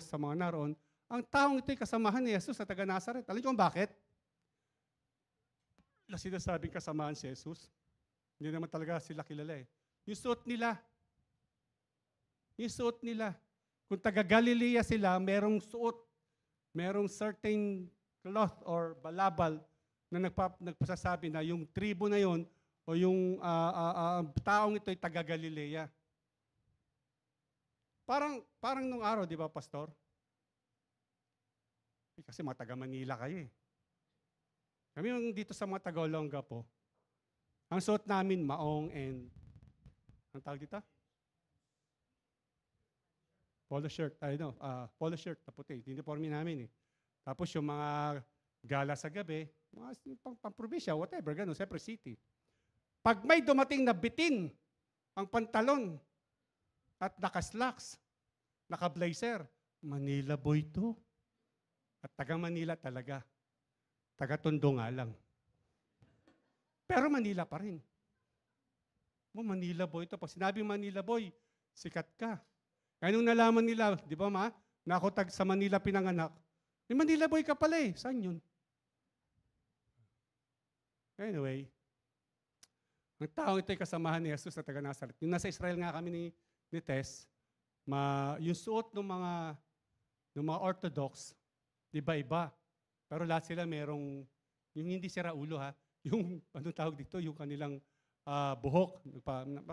sa mga naroon, ang taong ito'y kasamahan ni Jesus sa taga Nazaret. Alam niyo kung bakit? Sinasabing kasamahan si Jesus. Hindi naman talaga sila kilala eh. Yung suot nila. Kung taga Galilea sila, merong suot, merong certain cloth or balabal na nagpasasabi na yung tribo na yon o yung taong ito ay taga Galilea. Parang nung araw, di ba, Pastor? Kasi mga taga Manila kayo eh. Kami yung dito sa mga taga Olonga po, ang suot namin maong and, ang tawag dito? Polo shirt, polo shirt na puti, uniforme namin eh. Tapos yung mga gala sa gabi, mga pang-probinsya, whatever, gano'n, siyempre city. Pag may dumating na bitin, ang pantalon, at naka-slacks, naka-blazer, Manila boy to. At taga Manila talaga. Taga Tondo nga lang. Pero Manila pa rin. Manila boy to. Pag sinabi Manila boy, sikat ka. Kaya nung nalaman nila, di ba na ako sa Manila pinanganak, may Manila boy ka pala eh. Saan yun? Anyway, ang taong ito'y kasamahan ni Jesus na taga Nazaret. Yung nasa Israel nga kami ni Tess, yung suot ng mga Orthodox, iba-iba. Pero lahat sila merong, yung hindi sira ulo yung anong tawag dito, yung kanilang buhok,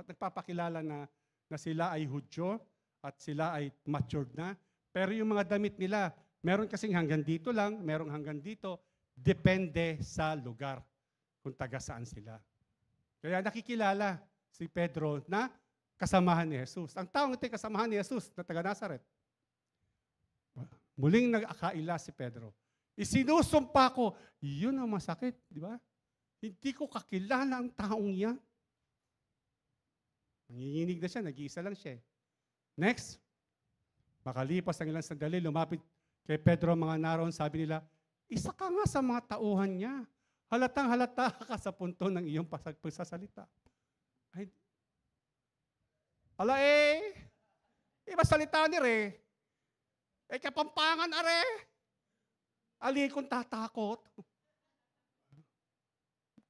nagpapakilala na sila ay Hudyo at sila ay matured na. Pero yung mga damit nila, meron kasing hanggang dito lang, merong hanggang dito, depende sa lugar kung taga saan sila. Kaya nakikilala si Pedro na kasamahan ni Jesus. Ang taong ito ay kasamahan ni Jesus na taga Nazaret. Muling nag-akaila si Pedro. Isinusumpa ko, yun ang masakit, di ba? Hindi ko kakilala ang taong yan. Nanginginig na siya, nag-iisa lang siya. Next, makalipas ang ilang sandali, lumapit kay Pedro ang mga naroon, sabi nila, isa ka nga sa mga tauhan niya. Halatang halata ka sa punto ng iyong pagsasalita. Ay, ala iba salita ni Re. Kapampangan are. Ali kung tatakot.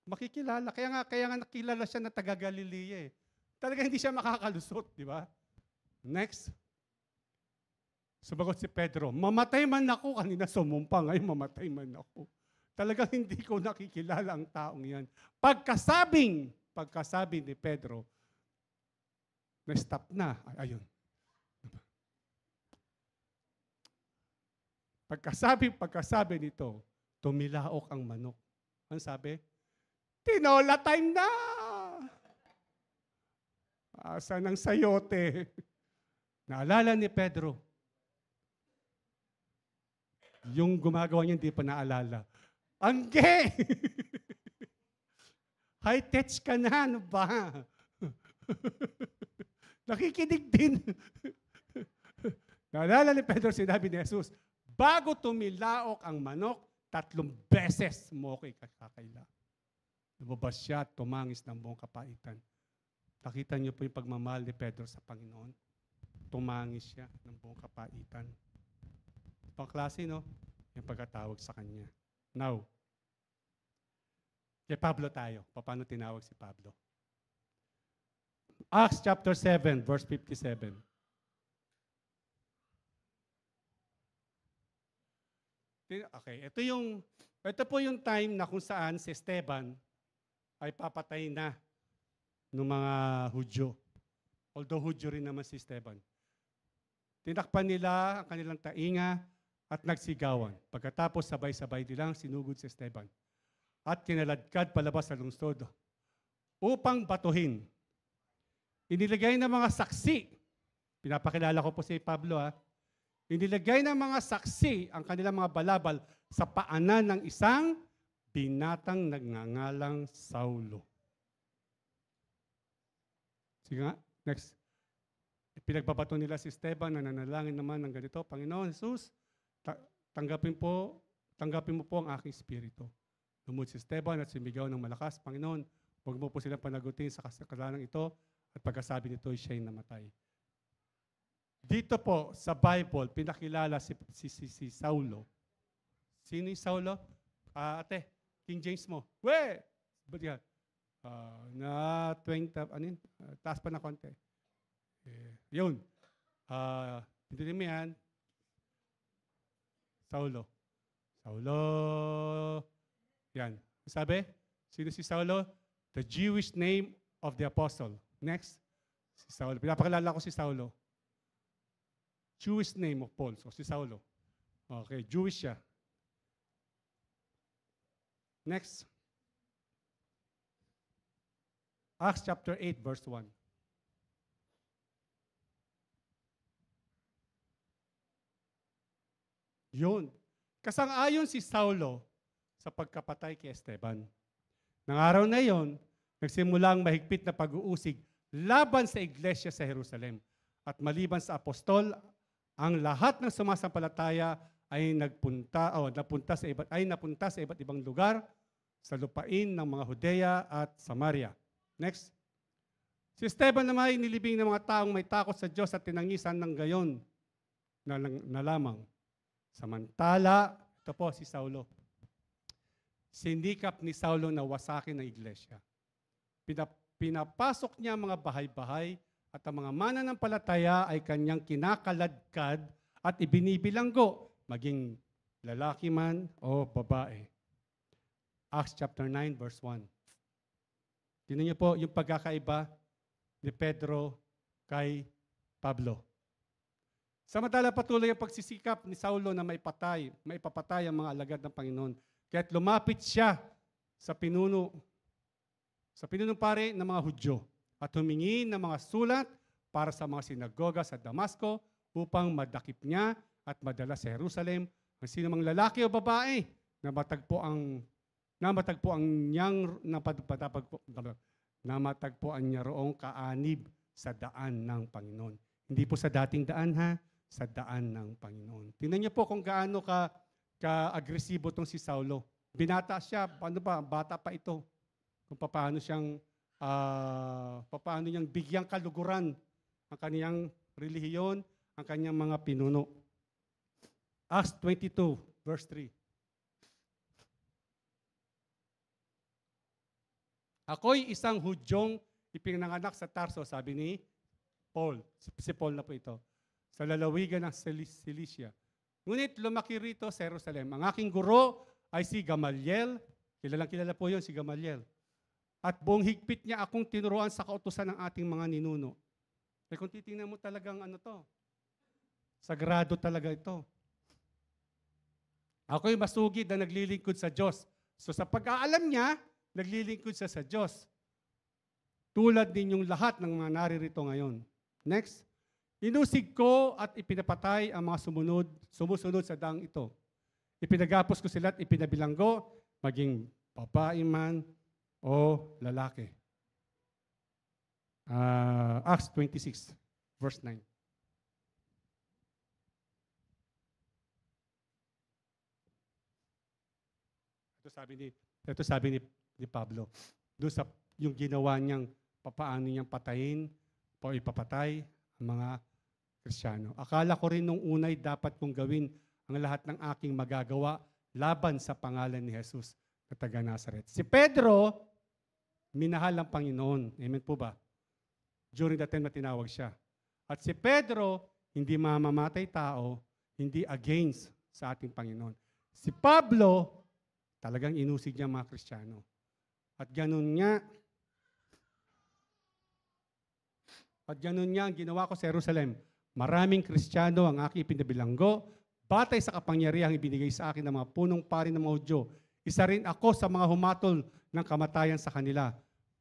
Makikilala. Kaya nga nakilala siya na taga Galilea. Talaga hindi siya makakalusot, di ba? Next. Sumagot si Pedro, mamatay man ako. Kanina sumumpa, ngayon mamatay man ako. Talagang hindi ko nakikilala ang taong yan. Pagkasabi ni Pedro, na-stop na. Ayun. Pagkasabi nito, tumilaok ang manok. Ano sabi? Tinola time na! Asa ng sayote. Naalala ni Pedro. Yung gumagawa niya hindi pa naalala. Angge! High-tech ka na, ano ba? Nakikinig din. Naalala ni Pedro, sinabi ni Jesus, bago tumilaok ang manok, 3 beses mo ko ikakaila. Lumabas siya at tumangis ng buong kapaitan. Nakita niyo po yung pagmamahal ni Pedro sa Panginoon. Tumangis siya ng buong kapaitan. Pang klase, no? Yung pagkatawag sa kanya. Now, kay Pablo tayo. Paano tinawag si Pablo? Acts chapter 7, verse 57. Okay, ito po yung time na kung saan si Esteban ay papatay na ng mga Hudyo. Although Hudyo rin naman si Esteban. Tinakpan nila ang kanilang tainga at nagsigawan. Pagkatapos sabay-sabay nilang sinugod si Esteban. At kinaladkad palabas sa lungsod upang batuhin. Inilagay ng mga saksi, pinapakilala ko po si Pablo inilagay ng mga saksi ang kanilang mga balabal sa paanan ng isang binatang nagngangalang Saulo. Sige nga, next. Pinagbabato nila si Esteban na nanalangin naman ng ganito, Panginoon Jesus, tanggapin mo po ang aking spirito. Lumod si Esteban at sumigaw ng malakas, Panginoon, huwag mo po silang panagutin sa kasalanan ito at pagkasabi nito siya'y namatay. Dito po sa Bible, pinakilala si Saulo. Sino yung Saulo? Ate, King James mo. Ba't yan? Na 20, taas pa na konti. Yun. Hindi mo yan. Saulo. Yan. Sabi? Sino si Saulo? The Jewish name of the apostle. Next. Si Saulo. Pinapakilala ko si Saulo. Jewish name of Paul. So, si Saulo. Okay, Jewish siya. Next. Acts chapter 8, verse 1. Yun. Kasang-ayon si Saulo sa pagkapatay kay Esteban. Nang araw na yon, nagsimula ang mahigpit na pag-uusig laban sa iglesia sa Jerusalem. At maliban sa apostol, ang lahat ng sumasampalataya ay napunta sa iba't ibang lugar sa lupain ng mga Judea at Samaria. Next. Si Esteban naman ay nilibing ng mga taong may takot sa Diyos at tinangisan ng gayon na lamang. Samantala, ito po si Saulo. Sinikap ni Saulo na wasakin ang iglesia. Pinapasok niya ang mga bahay-bahay at ang mga mananampalataya ay kanyang kinakaladkad at ibinibilanggo, maging lalaki man o babae. Acts chapter 9, verse 1. Tingnan niyo po yung pagkakaiba ni Pedro kay Pablo. Samantala patuloy ang pagsisikap ni Saulo na maipapatay ang mga alagad ng Panginoon. Kaya't lumapit siya sa pinunong pare ng mga Hudyo. at humingi ng mga sulat para sa mga sinagoga sa Damasco upang madakip niya at madala sa Jerusalem ang sinumang lalaki o babae na matagpuan niya roong kaanib sa daan ng Panginoon. Hindi po sa dating daan ha, sa daan ng Panginoon. Tingnan niyo po kung gaano ka-agresibo tong si Saulo. Binata siya, paano ba? Bata pa ito. Kung paano niyang bigyang kaluguran ang kaniyang relihiyon, ang kaniyang mga pinuno. Acts 22, verse 3. Ako'y isang Hudyong ipinanganak sa Tarso, sabi ni Paul. Si Paul na po ito. Sa lalawigan ng Cilicia. Ngunit lumaki rito sa Jerusalem. Ang aking guro ay si Gamaliel. Kilalang kilala po yun, si Gamaliel. At buong higpit niya akong tinuruan sa kautusan ng ating mga ninuno. Eh kung titingnan mo talagang sagrado talaga ito. Ako'y masugid na naglilingkod sa Diyos. So sa pag-aalam niya, naglilingkod siya sa Diyos. Tulad ninyong lahat ng mga naririto ngayon. Next. Inusig ko at ipinapatay ang mga sumusunod sa daang ito. Ipinagapos ko sila at ipinabilanggo, maging babae man o lalaki. Acts 26, verse 9. Ito sabi ni Pablo. Doon sa yung ginawa niyang papaano niyang patayin o ipapatay ang mga Kristiyano. Akala ko rin nung unay dapat kong gawin ang lahat ng aking magagawa laban sa pangalan ni Jesus na taga Nazaret. Si Pedro, minahal ng Panginoon. Amen po ba? During that time na tinawag siya. At si Pedro, hindi mamamatay tao, hindi against sa ating Panginoon. Si Pablo, talagang inusig niya mga Kristiyano. At ganun niya ang ginawa ko sa Jerusalem. Maraming Kristiyano ang aking ipinabilanggo, batay sa kapangyarihang ibinigay sa akin ng mga punong pari ng mga Hudyo. Isa rin ako sa mga humatol ng kamatayan sa kanila.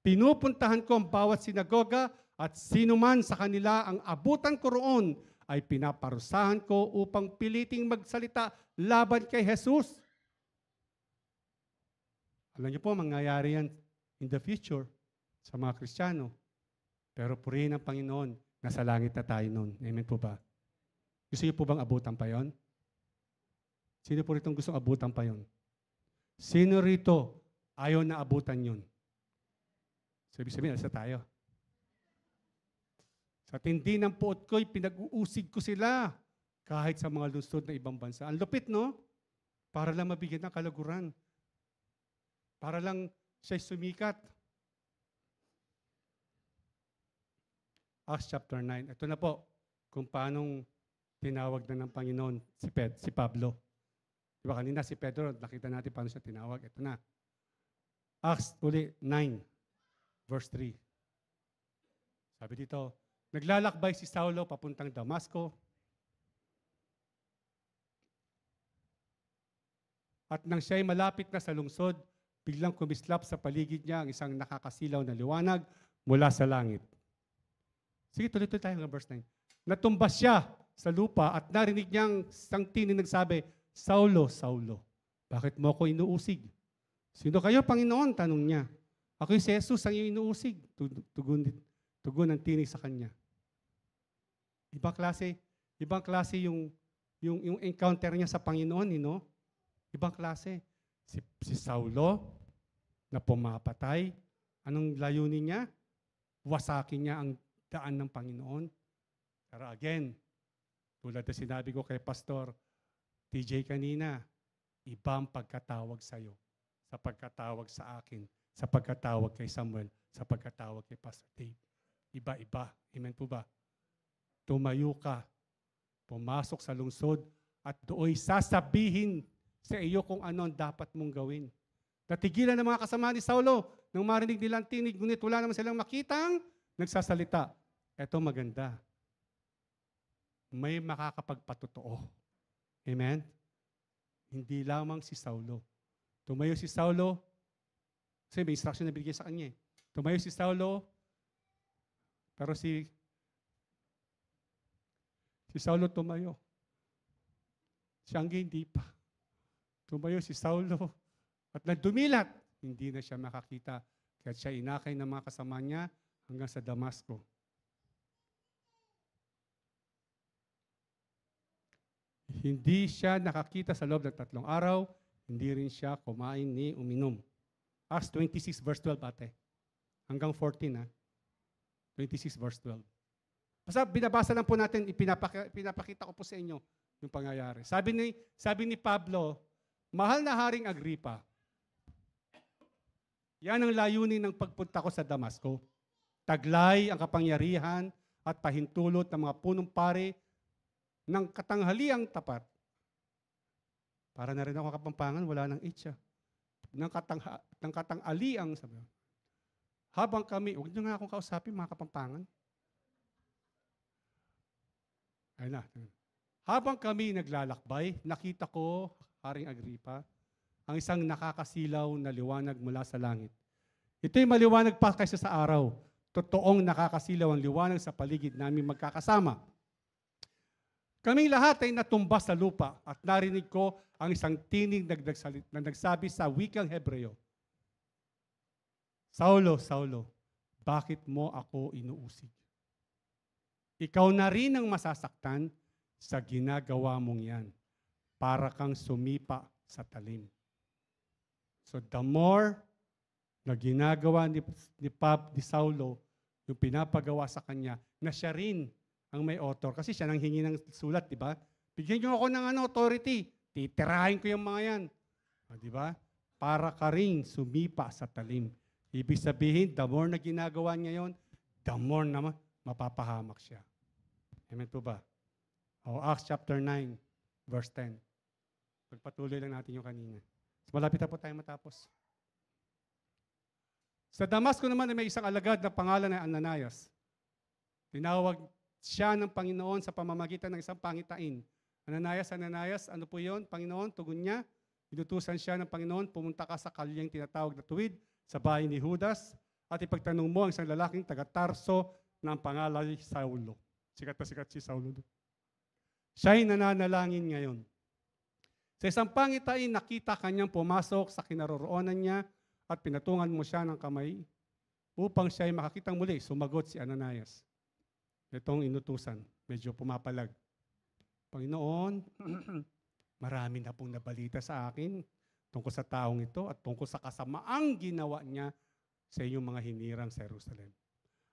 Pinupuntahan ko ang bawat sinagoga at sino man sa kanila ang abutan ko roon ay pinaparusahan ko upang piliting magsalita laban kay Jesus. Alam niyo po, mangyayari yan in the future sa mga Kristiyano. Pero purihin ang Panginoon, nasa langit na tayo noon. Amen po ba? Gusto niyo po bang abutan pa yon? Sino po rito gustong abutan pa yon? Sino rito ayaw na abutan yun? Sabi-sabihin, alsa tayo. Sa tindi ng puot ko'y pinag-uusig ko sila kahit sa mga lungsod na ibang bansa. Ang lupit, no? Para lang mabigyan ng kalaguran. Para lang siya'y sumikat. Acts chapter 9. Ito na po kung paanong tinawag na ng Panginoon si Pablo. Diba kanina si Pedro, nakita natin paano siya tinawag. Ito na. Acts 9, verse 3. Sabi dito, naglalakbay si Saulo papuntang Damasco. At nang siya'y malapit na sa lungsod, biglang kumislap sa paligid niya ang isang nakakasilaw na liwanag mula sa langit. Sige, tuloy-tuloy tayo ng verse 9. Natumbas siya sa lupa at narinig niyang isang tinig nagsabi, Saulo, Saulo, bakit mo ako inuusig? Sino kayo, Panginoon? Tanong niya. Ako'y si Jesus ang iyong inuusig. Tugon ang tinig sa kanya. Ibang klase yung encounter niya sa Panginoon, no? Ibang klase. Si Saulo na pumapatay, anong layunin niya? Wasakin niya ang daan ng Panginoon. Pero again, tulad na sinabi ko kay Pastor TJ kanina, iba ang pagkatawag sa iyo sa pagkatawag sa akin, sa pagkatawag kay Samuel, sa pagkatawag kay Pastor Dave. Iba-iba. Amen po ba? Tumayo ka, pumasok sa lungsod, at do'y sasabihin sa iyo kung ano ang dapat mong gawin. Natigilan ng mga kasama ni Saulo nang marinig nilang tinig, ngunit wala naman silang makitang nagsasalita. Eto maganda. May makakapagpatotoo. Amen? Hindi lamang si Saulo. Tumayo si Saulo, kasi may instruction na binigay sa kanya. Tumayo si Saulo, Pero si Saulo tumayo. Siya hindi pa. Tumayo si Saulo at nagdumilat. Hindi na siya makakita. Kaya siya inakay ng mga kasama niya hanggang sa Damasco. Hindi siya nakakita sa loob ng 3 araw. Hindi rin siya kumain ni uminom. Acts 26 verse 12 ate. Hanggang 14 ha. 26 verse 12. Basta binabasa lang po natin, pinapakita ko po sa inyo yung pangyayari. Sabi ni Pablo, mahal na Haring Agripa, yan ang layunin ng pagpunta ko sa Damasco. Taglay ang kapangyarihan at pahintulot ng mga punong pare ng katanghaliang tapat. Para na rin ako Kapampangan, wala nang itcha. Ng katanghaliang sabi. Habang kami, huwag niyo nga akong kausapin mga Kapampangan. Ayun na. Habang kami naglalakbay, nakita ko, Haring Agripa, ang isang nakakasilaw na liwanag mula sa langit. Ito'y maliwanag pa kaysa sa araw. Totoong nakakasilaw ang liwanag sa paligid namin magkakasama. Kaming lahat ay natumba sa lupa at narinig ko ang isang tinig na nagsabi sa wikang Hebreo, Saulo, Saulo, bakit mo ako inuusig? Ikaw na rin ang masasaktan sa ginagawa mong yan para kang sumipa sa talim. So the more na ginagawa ni Saulo, yung pinapagawa sa kanya, na siya rin ang may author. Kasi siya nang hingi ng sulat, di ba? Bigyan niyo ako ng authority. Titirahin ko yung mga yan. Di ba? Para ka rin sumipa sa talim. Ibig sabihin, the more na ginagawa niya yon, the more na mapapahamak siya. Amen po ba? O Acts chapter 9, verse 10. Pagpatuloy lang natin yung kanina. So, malapit na po tayo matapos. Sa Damasco naman may isang alagad na pangalan na Ananias. Tinawag siya ng Panginoon sa pamamagitan ng isang pangitain. Ananias, Ananias, ano po yun? Panginoon, tugon niya. Inutusan siya ng Panginoon, pumunta ka sa kalyang tinatawag na tuwid sa bahay ni Judas at ipagtanong mo ang isang lalaking taga-Tarso ng pangalan Saulo. Sikat na sikat si Saulo. Siya'y nananalangin ngayon. Sa isang pangitain, nakita kanyang pumasok sa kinaroroonan niya at pinatungan mo siya ng kamay upang siya'y makakitang muli. Sumagot si Ananias. Itong inutusan, medyo pumapalag. Panginoon, marami na pong nabalita sa akin tungkol sa taong ito at tungkol sa kasamaang ginawa niya sa inyong mga hinirang sa Jerusalem.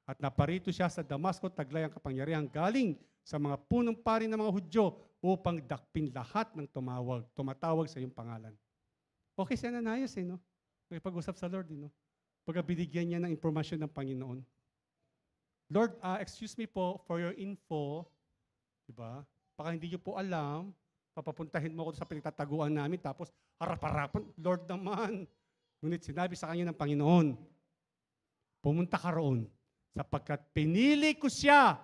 At naparito siya sa Damasco, taglay ang kapangyarihan galing sa mga punong pari ng mga Hudyo upang dakpin lahat ng tumatawag sa iyong pangalan. Okay si Ananias no? May pag-usap sa Lord, no? Pagka binigyan niya ng impormasyon ng Panginoon. Lord, excuse me po for your info, diba? Baka hindi niyo po alam, papapuntahin mo ako sa pinagtataguan namin, tapos harap-harapan, Lord naman. Ngunit sinabi sa kanya ng Panginoon, pumunta ka roon, sapagkat pinili ko siya.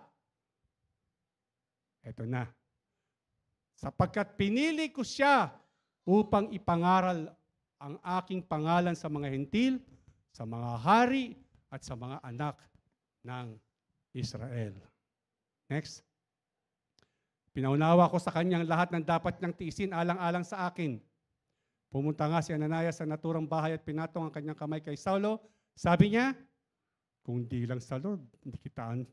Eto na. Sapagkat pinili ko siya upang ipangaral ang aking pangalan sa mga hentil, sa mga hari, at sa mga anak ng Israel. Next. Pinaunawa ko sa kanyang lahat ng dapat niyang tiisin alang-alang sa akin. Pumunta nga si Ananias sa naturang bahay at pinatong ang kanyang kamay kay Saulo. Sabi niya, kung di lang sa Lord, hindi kitaan.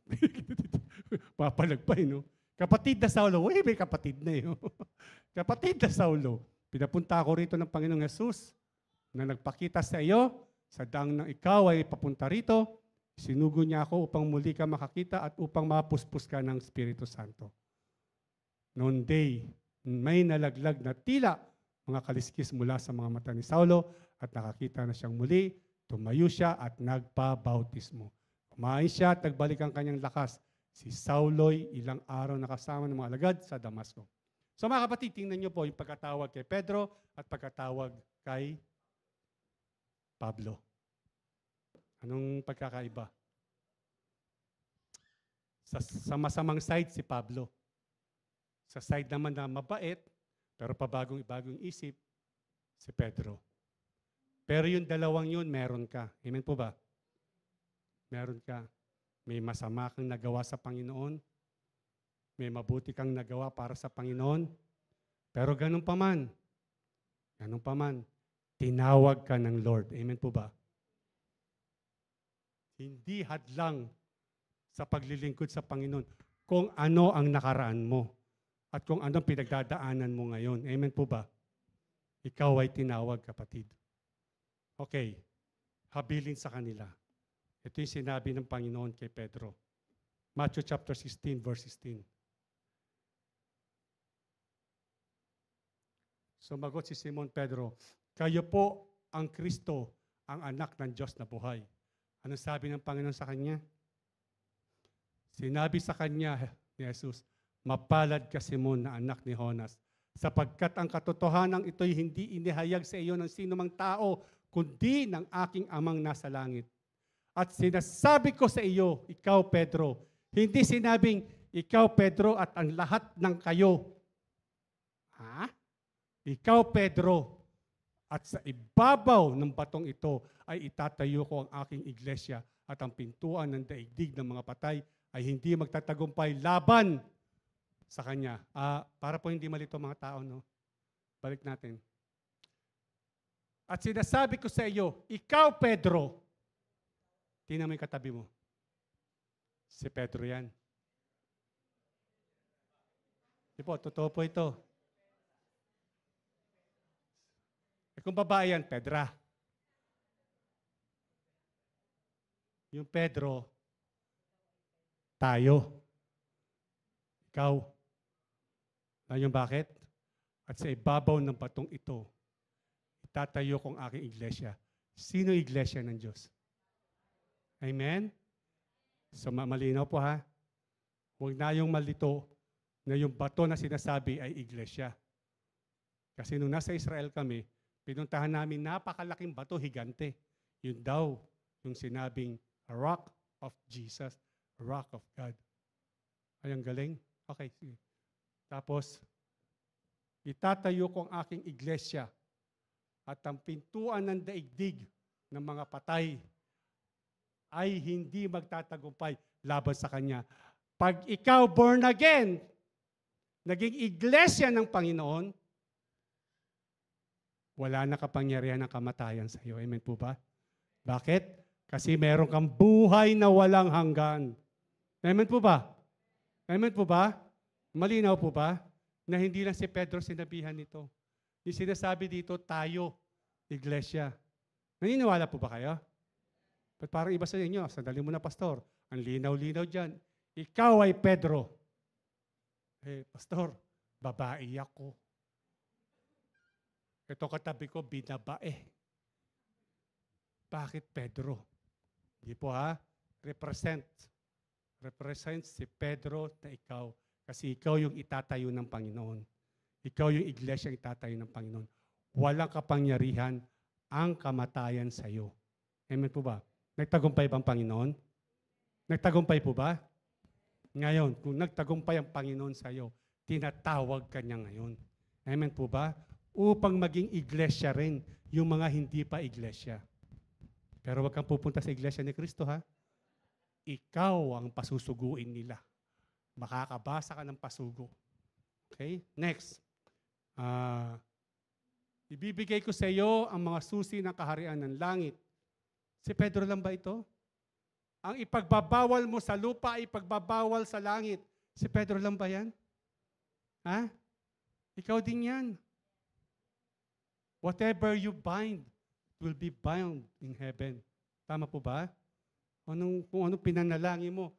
Papalagpay, no? Kapatid na Saulo. Uy, may kapatid na yun. Kapatid na Saulo. Pinapunta ako rito ng Panginoong Jesus na nagpakita sa iyo sa daang ng ikaw ay papunta rito. Sinugo niya ako upang muli ka makakita at upang mapuspos ka ng Espiritu Santo. Noon day, may nalaglag na tila mga kaliskis mula sa mga mata ni Saulo at nakakita na siyang muli, tumayo siya at nagpabautismo. Kumain siya at nagbalik ang kanyang lakas. Si Saulo'y ilang araw nakasama ng mga alagad sa Damasco. So mga kapatid, tingnan niyo po yung pagkatawag kay Pedro at pagkatawag kay Pablo. Anong pagkakaiba? Sa masamang side, si Pablo. Sa side naman na mabait, pero pabagong-ibagong isip, si Pedro. Pero yung dalawang yun, meron ka. Amen po ba? Meron ka. May masama kang nagawa sa Panginoon. May mabuti kang nagawa para sa Panginoon. Pero ganun pa man, tinawag ka ng Lord. Amen po ba? Hindi hadlang sa paglilingkod sa Panginoon kung ano ang nakaraan mo at kung anong pinagdadaanan mo ngayon. Amen po ba? Ikaw ay tinawag, kapatid. Okay, habilin sa kanila. Ito yung sinabi ng Panginoon kay Pedro. Matthew chapter 16, verse 16. Sumagot si Simon Pedro, kayo po ang Kristo, ang anak ng Diyos na buhay. Anong sabi ng Panginoon sa kanya? Sinabi sa kanya ni Jesus, mapalad ka Simon na anak ni Jonas, sapagkat ang katotohanan ito'y hindi inihayag sa iyo ng sinumang tao, kundi ng aking amang nasa langit. At sinasabi ko sa iyo, ikaw Pedro, hindi sinabing ikaw Pedro at ang lahat ng kayo. Ha? Ikaw Pedro, at sa ibabaw ng batong ito ay itatayo ko ang aking iglesia at ang pintuan ng daigdig ng mga patay ay hindi magtatagumpay laban sa kanya. Para po hindi malito mga tao, no? Balik natin. At sinasabi ko sa iyo, ikaw Pedro, tingnan mo yung katabi mo. Si Pedro yan. Di po, totoo po ito. Kung babae yan, Pedra. Yung Pedro, tayo. Ikaw. Alam yung bakit? At sa ibabaw ng batong ito, itatayo kong aking iglesia. Sino iglesia ng Diyos? Amen? So malinaw po ha. Huwag na yung malito na yung bato na sinasabi ay iglesia. Kasi nung nasa Israel kami, pinuntahan namin napakalaking bato, higante. Yun daw yung sinabing a rock of Jesus, a rock of God. Ay, ang galing. Okay, sige. Tapos, itatayo ko ang aking iglesia at ang pintuan ng daigdig ng mga patay ay hindi magtatagumpay laban sa kanya. Pag ikaw born again, naging iglesia ng Panginoon, wala na kapangyarihan ng kamatayan sa iyo. Amen po ba? Bakit? Kasi meron kang buhay na walang hanggan. Amen po ba? Amen po ba? Malinaw po ba? Na hindi lang si Pedro sinabihan nito. Yung sinasabi dito, tayo, iglesia. Naniniwala po ba kayo? But parang iba sa inyo, sandali mo na, pastor. Ang linaw-linaw dyan. Ikaw ay Pedro. Pastor, babae ako. Ito katabi ko, binabae. Bakit Pedro? Hindi po ha? Represent si Pedro na ikaw. Kasi ikaw yung itatayo ng Panginoon. Ikaw yung iglesia yung itatayo ng Panginoon. Walang kapangyarihan ang kamatayan sa iyo. Amen po ba? Nagtagumpay ba ang Panginoon? Nagtagumpay po ba? Ngayon, kung nagtagumpay ang Panginoon sa iyo, tinatawag ka niya ngayon. Amen po ba? Upang maging iglesia rin yung mga hindi pa iglesia. Pero wag kang pupunta sa iglesia ni Kristo ha. Ikaw ang pasusuguin nila. Makakabasa ka ng pasugo. Okay? Next. Ibibigay ko sa iyo ang mga susi ng kaharian ng langit. Si Pedro lang ba ito? Ang ipagbabawal mo sa lupa ay ipagbabawal sa langit. Si Pedro lang ba yan? Ha? Ikaw din yan. Whatever you bind will be bound in heaven. Tama po ba? Kung anong pinanalangin mo,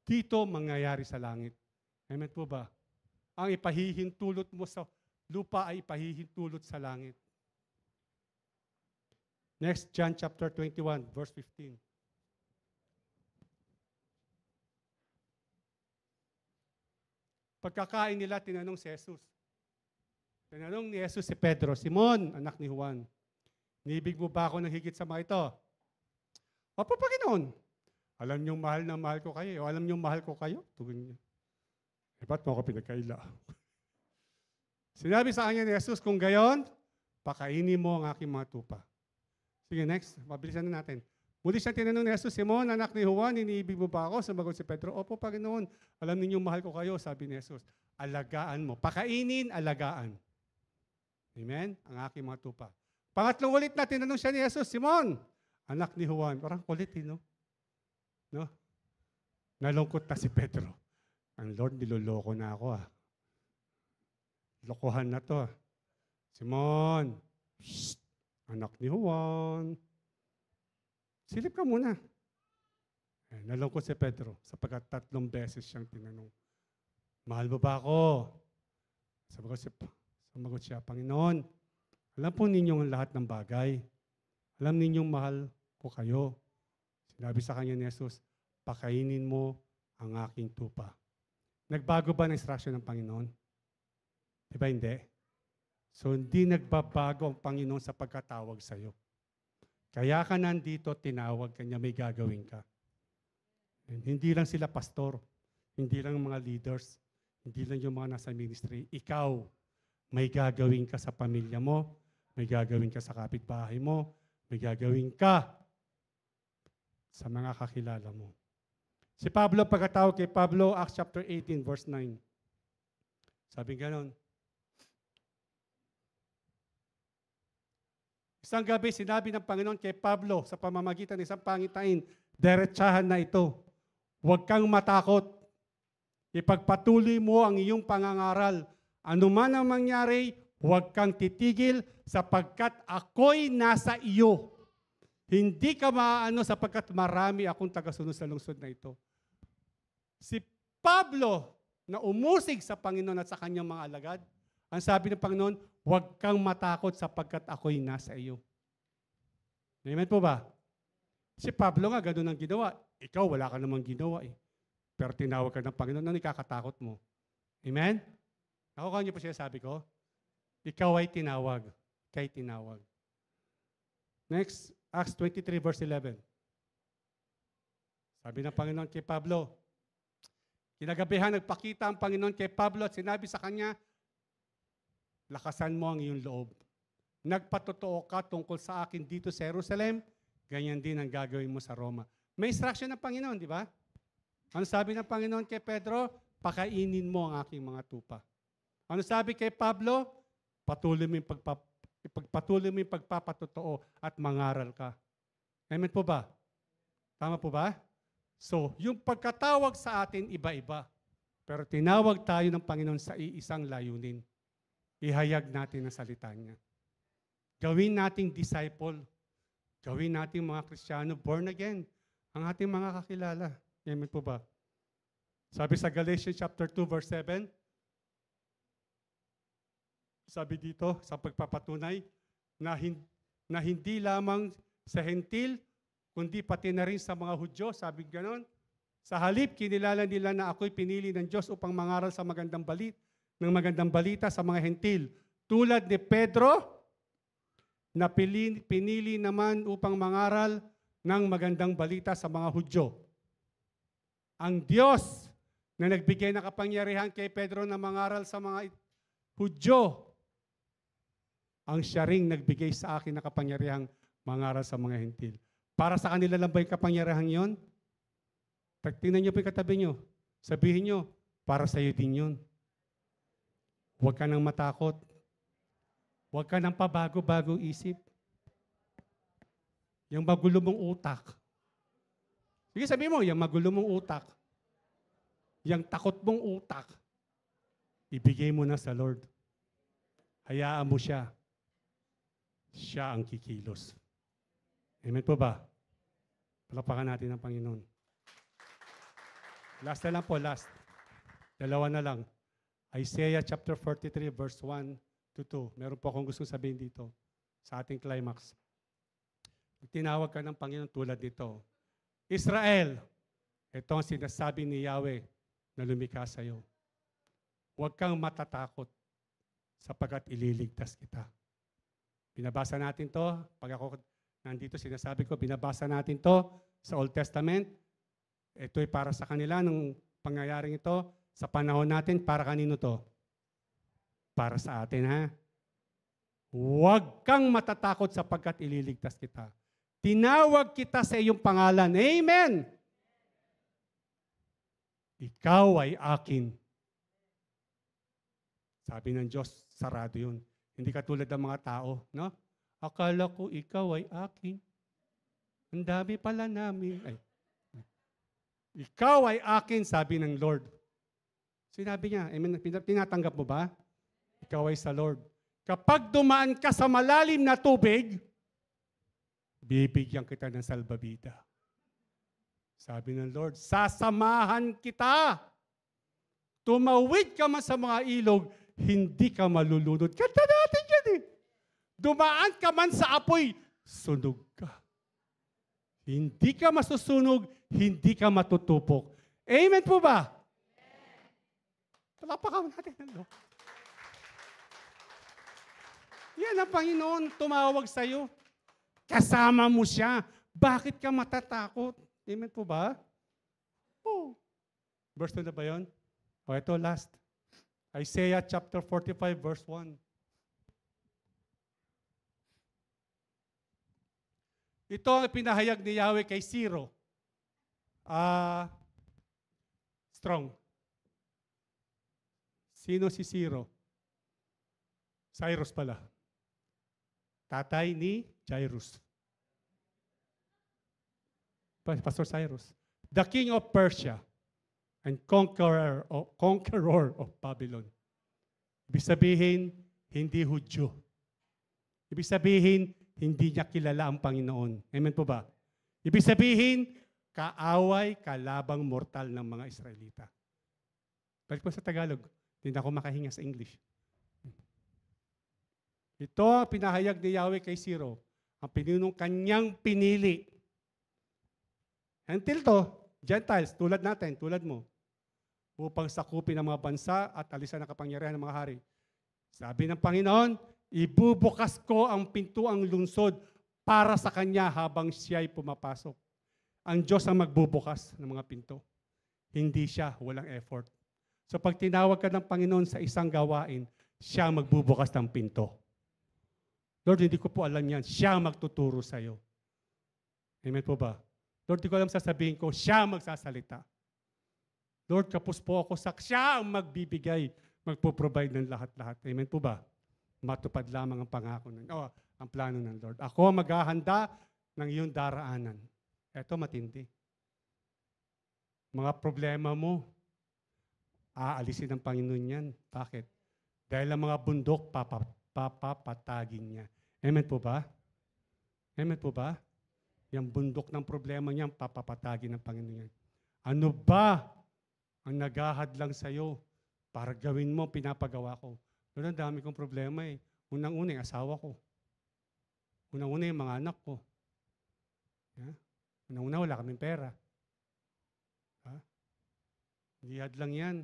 dito mangyayari sa langit. Amen po ba? Ang ipahihintulot mo sa lupa ay ipahihintulot sa langit. Next, John chapter 21, verse 15. Pagkakain nila, tinanong si Jesus. Tinanong ni Jesus si Pedro, Simon, anak ni Juan, niibig mo ba ako ng higit sa mga ito? Opo, Panginoon. Alam niyong mahal na mahal ko kayo. O alam niyong mahal ko kayo? Tugin niya. Ba't mo ako pinagkaila? Sinabi sa kanya ni Jesus, kung gayon, pakainin mo ang aking mga tupa. Sige, next. Mabilisan na natin. Muli siyang tinanong ni Jesus, Simon, anak ni Juan, iniibig mo ba ako? Sumagot si Pedro, opo, Panginoon. Alam ninyong mahal ko kayo, sabi ni Jesus. Alagaan mo. Pakainin, alagaan. Amen? Ang aking mga tupa. Pangatlong ulit na, tinanong siya ni Jesus, Simon, anak ni Juan. Parang kulit, no? No? Nalungkot na si Pedro. Ang Lord, niloloko na ako, ah. Lokohan na to, ah. Simon, shh, anak ni Juan. Silip ka muna. Nalungkot si Pedro sapagkat 3 beses siyang tinanong, mahal mo ba ako? Sumagot siya, Panginoon, alam po ninyong lahat ng bagay. Alam ninyong mahal ko kayo. Sinabi sa kanya ni Jesus, pakainin mo ang aking tupa. Nagbago ba ng instruction ng Panginoon? Diba hindi? So hindi nagbabago ang Panginoon sa pagkatawag sa iyo. Kaya ka nandito, tinawag ka niya, may gagawin ka. And hindi lang sila pastor, hindi lang mga leaders, hindi lang yung mga nasa ministry. Ikaw, may gagawin ka sa pamilya mo, may gagawin ka sa kapitbahay mo, may gagawin ka sa mga kakilala mo. Si Pablo, pagkatawag kay Pablo, Acts chapter 18, verse 9. Sabi ganon, isang gabi, sinabi ng Panginoon kay Pablo sa pamamagitan ng isang pangitain, diretsahan na ito. Huwag kang matakot. Ipagpatuloy mo ang iyong pangangaral. Ano man ang mangyari, huwag kang titigil sapagkat ako'y nasa iyo. Hindi ka maaano sapagkat marami akong tagasunod sa lungsod na ito. Si Pablo na umusig sa Panginoon at sa kanyang mga alagad, ang sabi ng Panginoon, huwag kang matakot sapagkat ako'y nasa iyo. Amen po ba? Si Pablo nga, gano'n ang ginawa. Ikaw, wala ka namang ginawa eh. Pero tinawag ka ng Panginoon, ano ikakatakot mo? Amen? Nakukuha niyo po siya sabi ko? Ikaw ay tinawag. Kay tinawag. Next, Acts 23 verse 11. Sabi ng Panginoon kay Pablo, kinagabihan nagpakita ang Panginoon kay Pablo at sinabi sa kanya, lakasan mo ang iyong loob. Nagpatotoo ka tungkol sa akin dito sa Jerusalem, ganyan din ang gagawin mo sa Roma. May instruction ng Panginoon, di ba? Ano sabi ng Panginoon kay Pedro? Pakainin mo ang aking mga tupa. Ano sabi kay Pablo? Patuloy mo yung pagpapatotoo at mangaral ka. Amen po ba? Tama po ba? So, yung pagkatawag sa atin, iba-iba. Pero tinawag tayo ng Panginoon sa iisang layunin. Ihayag natin ang salita niya. Gawin nating disciple. Gawin nating mga Kristiyano, born again. Ang ating mga kakilala. Amen po ba? Sabi sa Galatians chapter 2 verse 7, sabi dito sa pagpapatunay na hindi lamang sa hentil, kundi pati na rin sa mga Hudyo, sabi ganon. Sa halip, kinilala nila na ako'y pinili ng Diyos upang mangaral sa magandang balita sa mga hentil. Tulad ni Pedro, na pinili naman upang mangaral ng magandang balita sa mga Hudyo. Ang Diyos na nagbigay ng kapangyarihan kay Pedro na mangaral sa mga Hudyo, ang siya ring nagbigay sa akin ng kapangyarihang mangaral sa mga hentil. Para sa kanila lang ba yung kapangyarihan yon? Tingnan niyo po yung katabi niyo. Sabihin niyo, para sa iyo din yun. Huwag ka nang matakot. Huwag ka nang pabago-bagong isip. Yung magulo mong utak. Sige, sabihin mo, yung magulo mong utak. Yung takot mong utak. Ibigay mo na sa Lord. Hayaan mo siya. Siya ang kikilos. Amen po ba? Palakpakan natin ang Panginoon. Last na lang po, last. Dalawa na lang. Isaiah chapter 43 verse 1 to 2. Meron po akong gustong sabihin dito sa ating climax. Tinawag ka ng Panginoon tulad nito. Israel, ito ang sinasabi ni Yahweh na lumikha sa iyo. Huwag kang matatakot sapagkat ililigtas kita. Binabasa natin to. Pag ako nandito, sinasabi ko, binabasa natin to sa Old Testament. Ito'y para sa kanila nung pangyayaring ito. Sa panahon natin, para kanino to? Para sa atin, ha? Huwag kang matatakot sapagkat ililigtas kita. Tinawag kita sa iyong pangalan. Amen! Ikaw ay akin. Sabi ng Diyos, sarado yun. Hindi katulad ng mga tao, no? Akala ko ikaw ay akin. Ang dami pala namin. Ay. Ikaw ay akin, sabi ng Lord. Sinabi niya, amen, tinatanggap mo ba? Ikaw ay sa Lord. Kapag dumaan ka sa malalim na tubig, bibigyan kita ng salbabida. Sabi ng Lord, sasamahan kita. Tumawid ka man sa mga ilog, hindi ka malulunod. Kanta natin yan eh. Dumaan ka man sa apoy, sunog ka. Hindi ka masusunog, hindi ka matutupok. Amen po ba? Talapakan natin ng Lord. Yan ang Panginoon tumawag sa iyo. Kasama mo siya. Bakit ka matatakot? Amen po ba? Oh. Verse 2 na ba yun? O ito, last. Isaiah chapter 45, verse 1. Ito ang pinahayag ni Yahweh kay Ciro. Strong. Sino si Ciro? Cyrus pala. Tatay ni Jairus. Pastor Cyrus. The king of Persia and conqueror of Babylon. Ibig sabihin, hindi Hudyo. Ibig sabihin, hindi niya kilala ang Panginoon. Amen po ba? Ibig sabihin, kaaway, kalabang mortal ng mga Israelita. Balik po sa Tagalog. Hindi na ako makahinga sa English. Ito ang pinahayag ni Yahweh kay Ciro. Ang pininong kanyang pinili. Until to, Gentiles, tulad natin, tulad mo, upang sakupin ang mga bansa at alisan ang kapangyarihan ng mga hari. Sabi ng Panginoon, ibubukas ko ang pintuang lungsod para sa kanya habang siya'y pumapasok. Ang Diyos ang magbubukas ng mga pinto. Hindi siya, walang effort. So pag tinawag ka ng Panginoon sa isang gawain, siya ang magbubukas ng pinto. Lord, hindi ko po alam yan. Siya ang magtuturo sa iyo. Amen po ba? Lord, hindi ko alam sasabihin ko, siya magsasalita. Lord, kapos po ako sa siya ang magbibigay, magpo-provide ng lahat-lahat. Amen po ba? Matupad lamang ang pangako ang plano ng Lord. Ako maghahanda ng iyong daraanan. Ito matindi. Mga problema mo, aalisin ng Panginoon yan. Bakit? Dahil ang mga bundok, papapatagin niya. Amen po ba? Amen po ba? Yung bundok ng problema niya, papapatagin ng Panginoon yan. Ano ba ang naghahadlang sa iyo para gawin mo, pinapagawa ko? Pero ang dami kong problema eh. Unang-una yung asawa ko. Unang-una yung mga anak ko. Yeah? Unang-una wala kaming pera. Hindi hadlang yan.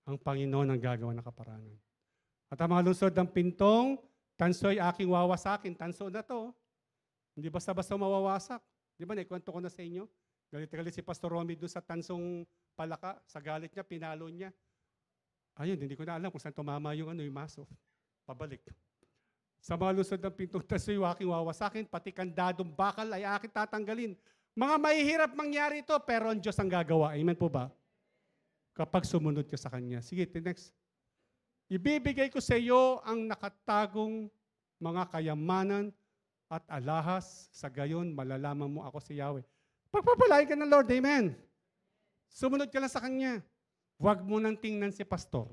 Ang Panginoon ang gagawa ng kaparanan. At ang mga lungsod ng pintong, tanso'y aking wawasakin. Tanso na to. Hindi basta-basta mawawasak. Di ba, naikwento ko na sa inyo? Galit-galit si Pastor Romy doon sa tansong palaka. Sa galit niya, pinalo niya. Ayun, hindi ko na alam kung saan tumama yung maso. Pabalik. Sa mga lungsod ng pintong, tanso'y aking wawasakin. Pati kandadong bakal ay aking tatanggalin. Mga mahihirap mangyari ito, pero ang Diyos ang gagawa. Amen po ba? Kapag sumunod ka sa Kanya. Sige, next. Ibibigay ko sa iyo ang nakatagong mga kayamanan at alahas. Sa gayon, malalaman mo ako si Yahweh. Pagpapalain ka ng Lord, amen. Sumunod ka lang sa Kanya. Huwag mo nang tingnan si pastor.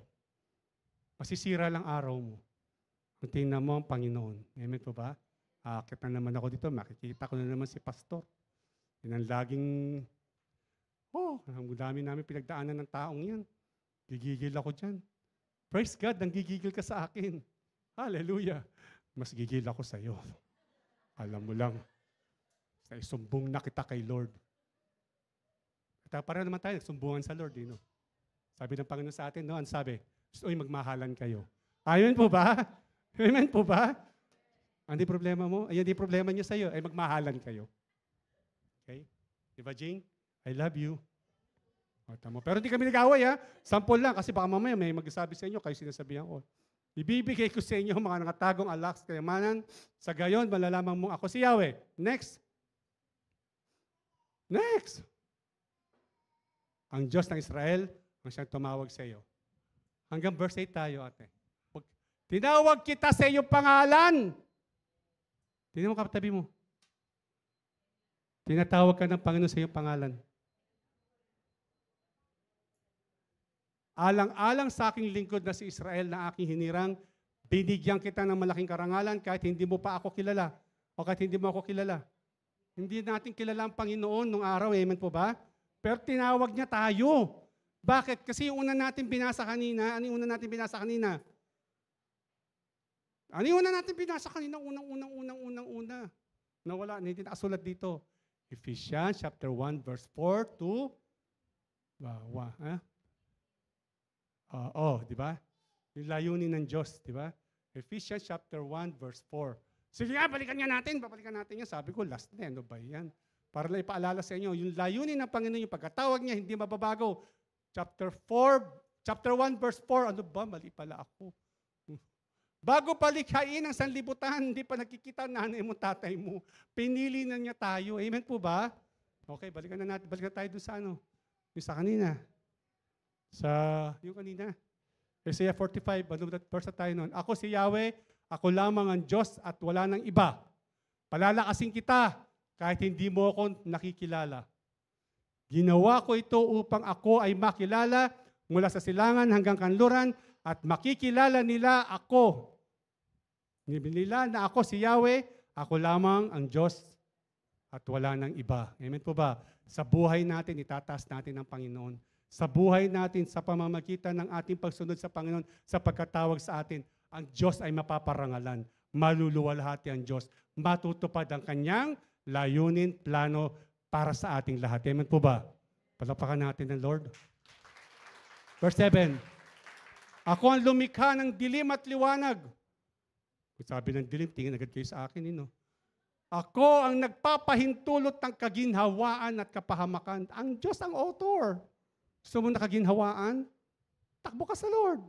Masisira lang araw mo. Kung tingnan mo ang Panginoon. Amen po ba? Akit na naman ako dito, makikita ko na naman si pastor. Yan ang laging, ang dami namin pinagdaanan ng taong yan. Gigigil ako dyan. Praise God, nang gigigil ka sa akin. Hallelujah. Mas gigil ako sa iyo. Alam mo lang, sa isumbong na kita kay Lord. At para naman tayo, sumbungan sa Lord. No? Sabi ng Panginoon sa atin, no? Ang sabi, uy, magmahalan kayo. Amen po ba? Amen po ba? Hindi problema mo? Ay, hindi problema niya sa iyo. Ay, magmahalan kayo. Okay? Diba, Jane? I love you. Pero hindi kami nag-away, ha? Sample lang, kasi baka mamaya may magsasabi sa inyo, kayo sinasabihan ko. Ibibigay ko sa inyo mga nakatagong alak sa kayamanan. Sa gayon, malalaman mong ako si Yahweh. Next. Next. Ang Diyos ng Israel, ang siyang tumawag sa iyo. Hanggang verse 8 tayo, ate. Tinawag kita sa iyong pangalan. Tingnan mo katabi mo. Tinatawag ka ng Panginoon sa iyong pangalan. Alang-alang sa aking lingkod na si Israel na aking hinirang, binigyan kita ng malaking karangalan kahit hindi mo pa ako kilala o kahit hindi mo ako kilala. Hindi natin kilala ang Panginoon nung araw, amen po ba? Pero tinawag niya tayo. Bakit? Kasi yung una natin binasa kanina, ano yung una natin binasa kanina? Ano yung una natin binasa kanina? Unang-una. Nawala, hindi nakasulat dito. Ephesians chapter 1 verse 4 to di ba? Yung layunin ng Diyos, di ba? Ephesians chapter 1 verse 4. Sige nga, babalikan natin yan. Sabi ko, last na, ano ba yan? Para lang ipaalala sa inyo, yung layunin ng Panginoon, yung pagkatawag niya, hindi mababago. Chapter 1 verse 4, ano ba? Mali pala ako. Bago palikhain ang sanlibutan, hindi pa nakikita nanay mo, tatay mo. Pinili na niya tayo. Amen po ba? Okay, balikan tayo doon sa ano? Yung sa kanina. Yung kanina. Isaiah 45, ano verse tayo noon? Ako si Yahweh, ako lamang ang Diyos at wala nang iba. Palalakasin kita kahit hindi mo ako nakikilala. Ginawa ko ito upang ako ay makilala mula sa silangan hanggang kanluran at makikilala nila ako. Nila na ako si Yahweh, ako lamang ang Diyos at wala nang iba. Amen po ba? Sa buhay natin, itataas natin ang Panginoon. Sa buhay natin, sa pamamagitan ng ating pagsunod sa Panginoon, sa pagkatawag sa atin, ang Diyos ay mapaparangalan. Maluluwalhati ang Diyos. Matutupad ang kanyang layunin, plano para sa ating lahat. Amen po ba? Palapakan natin ng Lord. Verse 7. Ako ang lumikha ng dilim at liwanag. Sabi ng dilim, tingin agad kayo sa akin. Ako ang nagpapahintulot ng kaginhawaan at kapahamakan. Ang Diyos ang author. Gusto mo nakaginhawaan? Takbo ka sa Lord.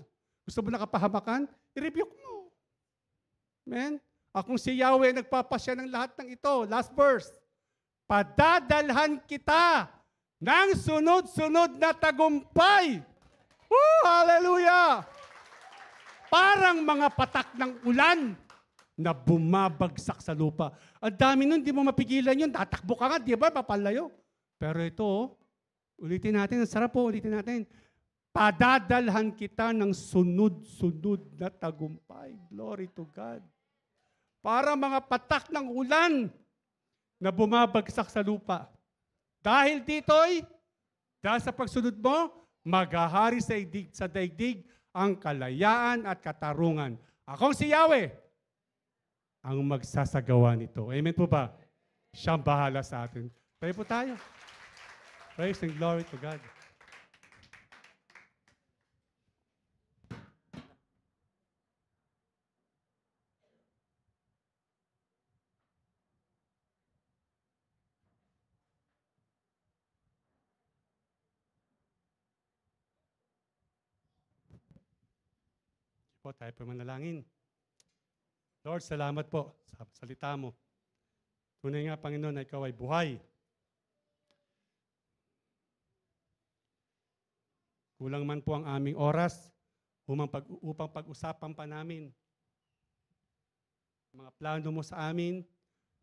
Gusto mo nakapahamakan? I-rebuke mo. Amen? Akong si Yahweh nagpapasya ng lahat ng ito. Last verse. Padadalhan kita ng sunod-sunod na tagumpay. Woo! Hallelujah! Parang mga patak ng ulan na bumabagsak sa lupa. Ang dami nun, di mo mapigilan yun. Tatakbo ka nga, di ba? Papalayo. Pero ito, ulitin natin. Ang sarap po, ulitin natin. Padadalhan kita ng sunod-sunod na tagumpay. Glory to God. Para mga patak ng ulan na bumabagsak sa lupa. Dahil dito'y, dahil sa pagsunod mo, maghahari sa daigdig ang kalayaan at katarungan. Akong si Yahweh ang magsasagawa nito. Amen po ba? Siyang bahala sa atin. Pray po tayo. Praise and glory to God. Po, tayo po manalangin. Lord, salamat po sa salita mo. Tunay nga, Panginoon, na ikaw ay buhay. Kulang man po ang aming oras upang pag-usapan pa namin mga plano mo sa amin,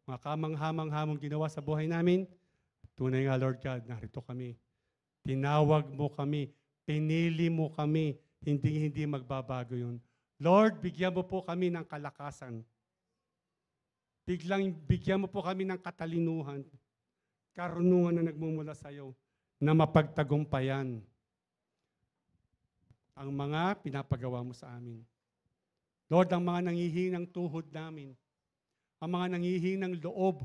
mga kamanghamang-hamong ginawa sa buhay namin. Tunay nga, Lord God, narito kami. Tinawag mo kami, pinili mo kami, hindi magbabago yun. Lord, bigyan mo po kami ng kalakasan. Bigyan mo po kami ng katalinuhan, karunungan na nagmumula sa iyo, na mapagtagumpayan ang mga pinapagawa mo sa amin. Lord, ang mga nangihinang tuhod namin, ang mga nangihinang loob,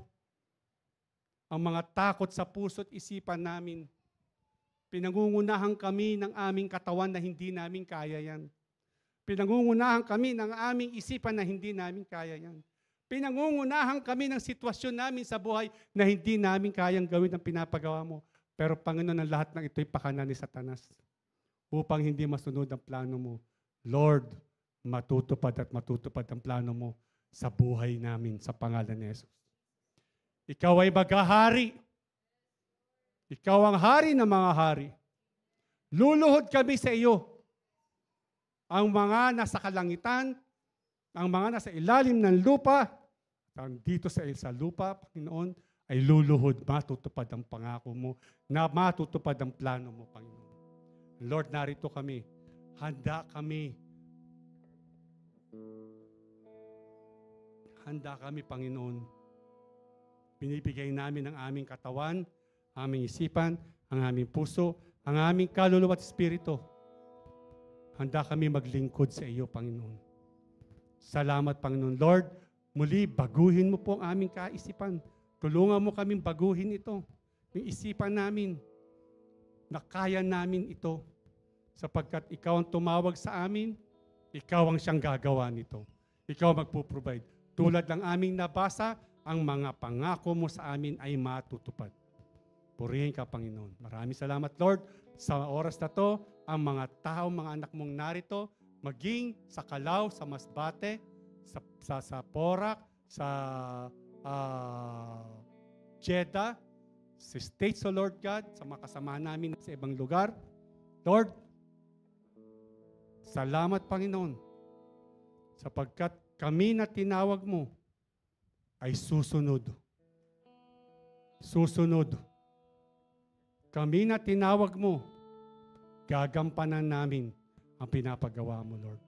ang mga takot sa puso't isipan namin, pinangungunahan kami ng aming katawan na hindi namin kaya yan. Pinangungunahan kami ng aming isipan na hindi namin kaya yan. Pinangungunahan kami ng sitwasyon namin sa buhay na hindi namin kayang gawin ang pinapagawa mo. Pero Panginoon, ang lahat ng ito'y pakanan ni Satanas upang hindi masunod ang plano mo. Lord, matutupad at matutupad ang plano mo sa buhay namin sa pangalan ni Jesus. Ikaw ay maghahari. Ikaw ang hari ng mga hari. Luluhod kami sa iyo. Ang mga nasa kalangitan, ang mga nasa ilalim ng lupa, ang dito sa lupa, Panginoon, ay luluhod, matutupad ang pangako mo, na matutupad ang plano mo, Panginoon. Lord, narito kami. Handa kami. Handa kami, Panginoon. Binibigay namin ang aming katawan, aming isipan, ang aming puso, ang aming kaluluwa at espiritu. Handa kami maglingkod sa iyo, Panginoon. Salamat, Panginoon. Lord, muli, baguhin mo po ang aming kaisipan. Tulungan mo kaming baguhin ito. Yung isipan namin, na kaya namin ito. Sapagkat ikaw ang tumawag sa amin, ikaw ang siyang gagawa nito. Ikaw magpo-provide. Tulad ng aming nabasa, ang mga pangako mo sa amin ay matutupad. Purihin ka, Panginoon. Maraming salamat, Lord. Sa oras na to, ang mga tao, mga anak mong narito, maging sa Calao, sa Masbate, sa Porac, sa Jeddah, sa States, o Lord God, sa mga kasama namin sa ibang lugar. Lord, salamat, Panginoon, sapagkat kami na tinawag mo ay susunod. Susunod. Kami na tinawag mo, gagampanan namin ang pinapagawa mo, Lord.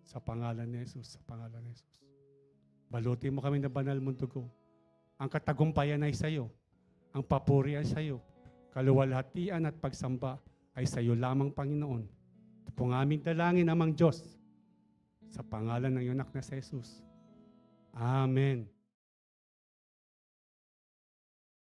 Sa pangalan ni Jesus, sa pangalan ni Jesus. Balutin mo kami na banal mong dugo. Ang katagumpayan ay sa iyo. Ang papuri ay sa iyo. Kaluwalhatian at pagsamba ay sa iyo lamang, Panginoon. Ito pong aming dalangin, Amang Diyos. Sa pangalan ng iyong anak na si Jesus. Amen.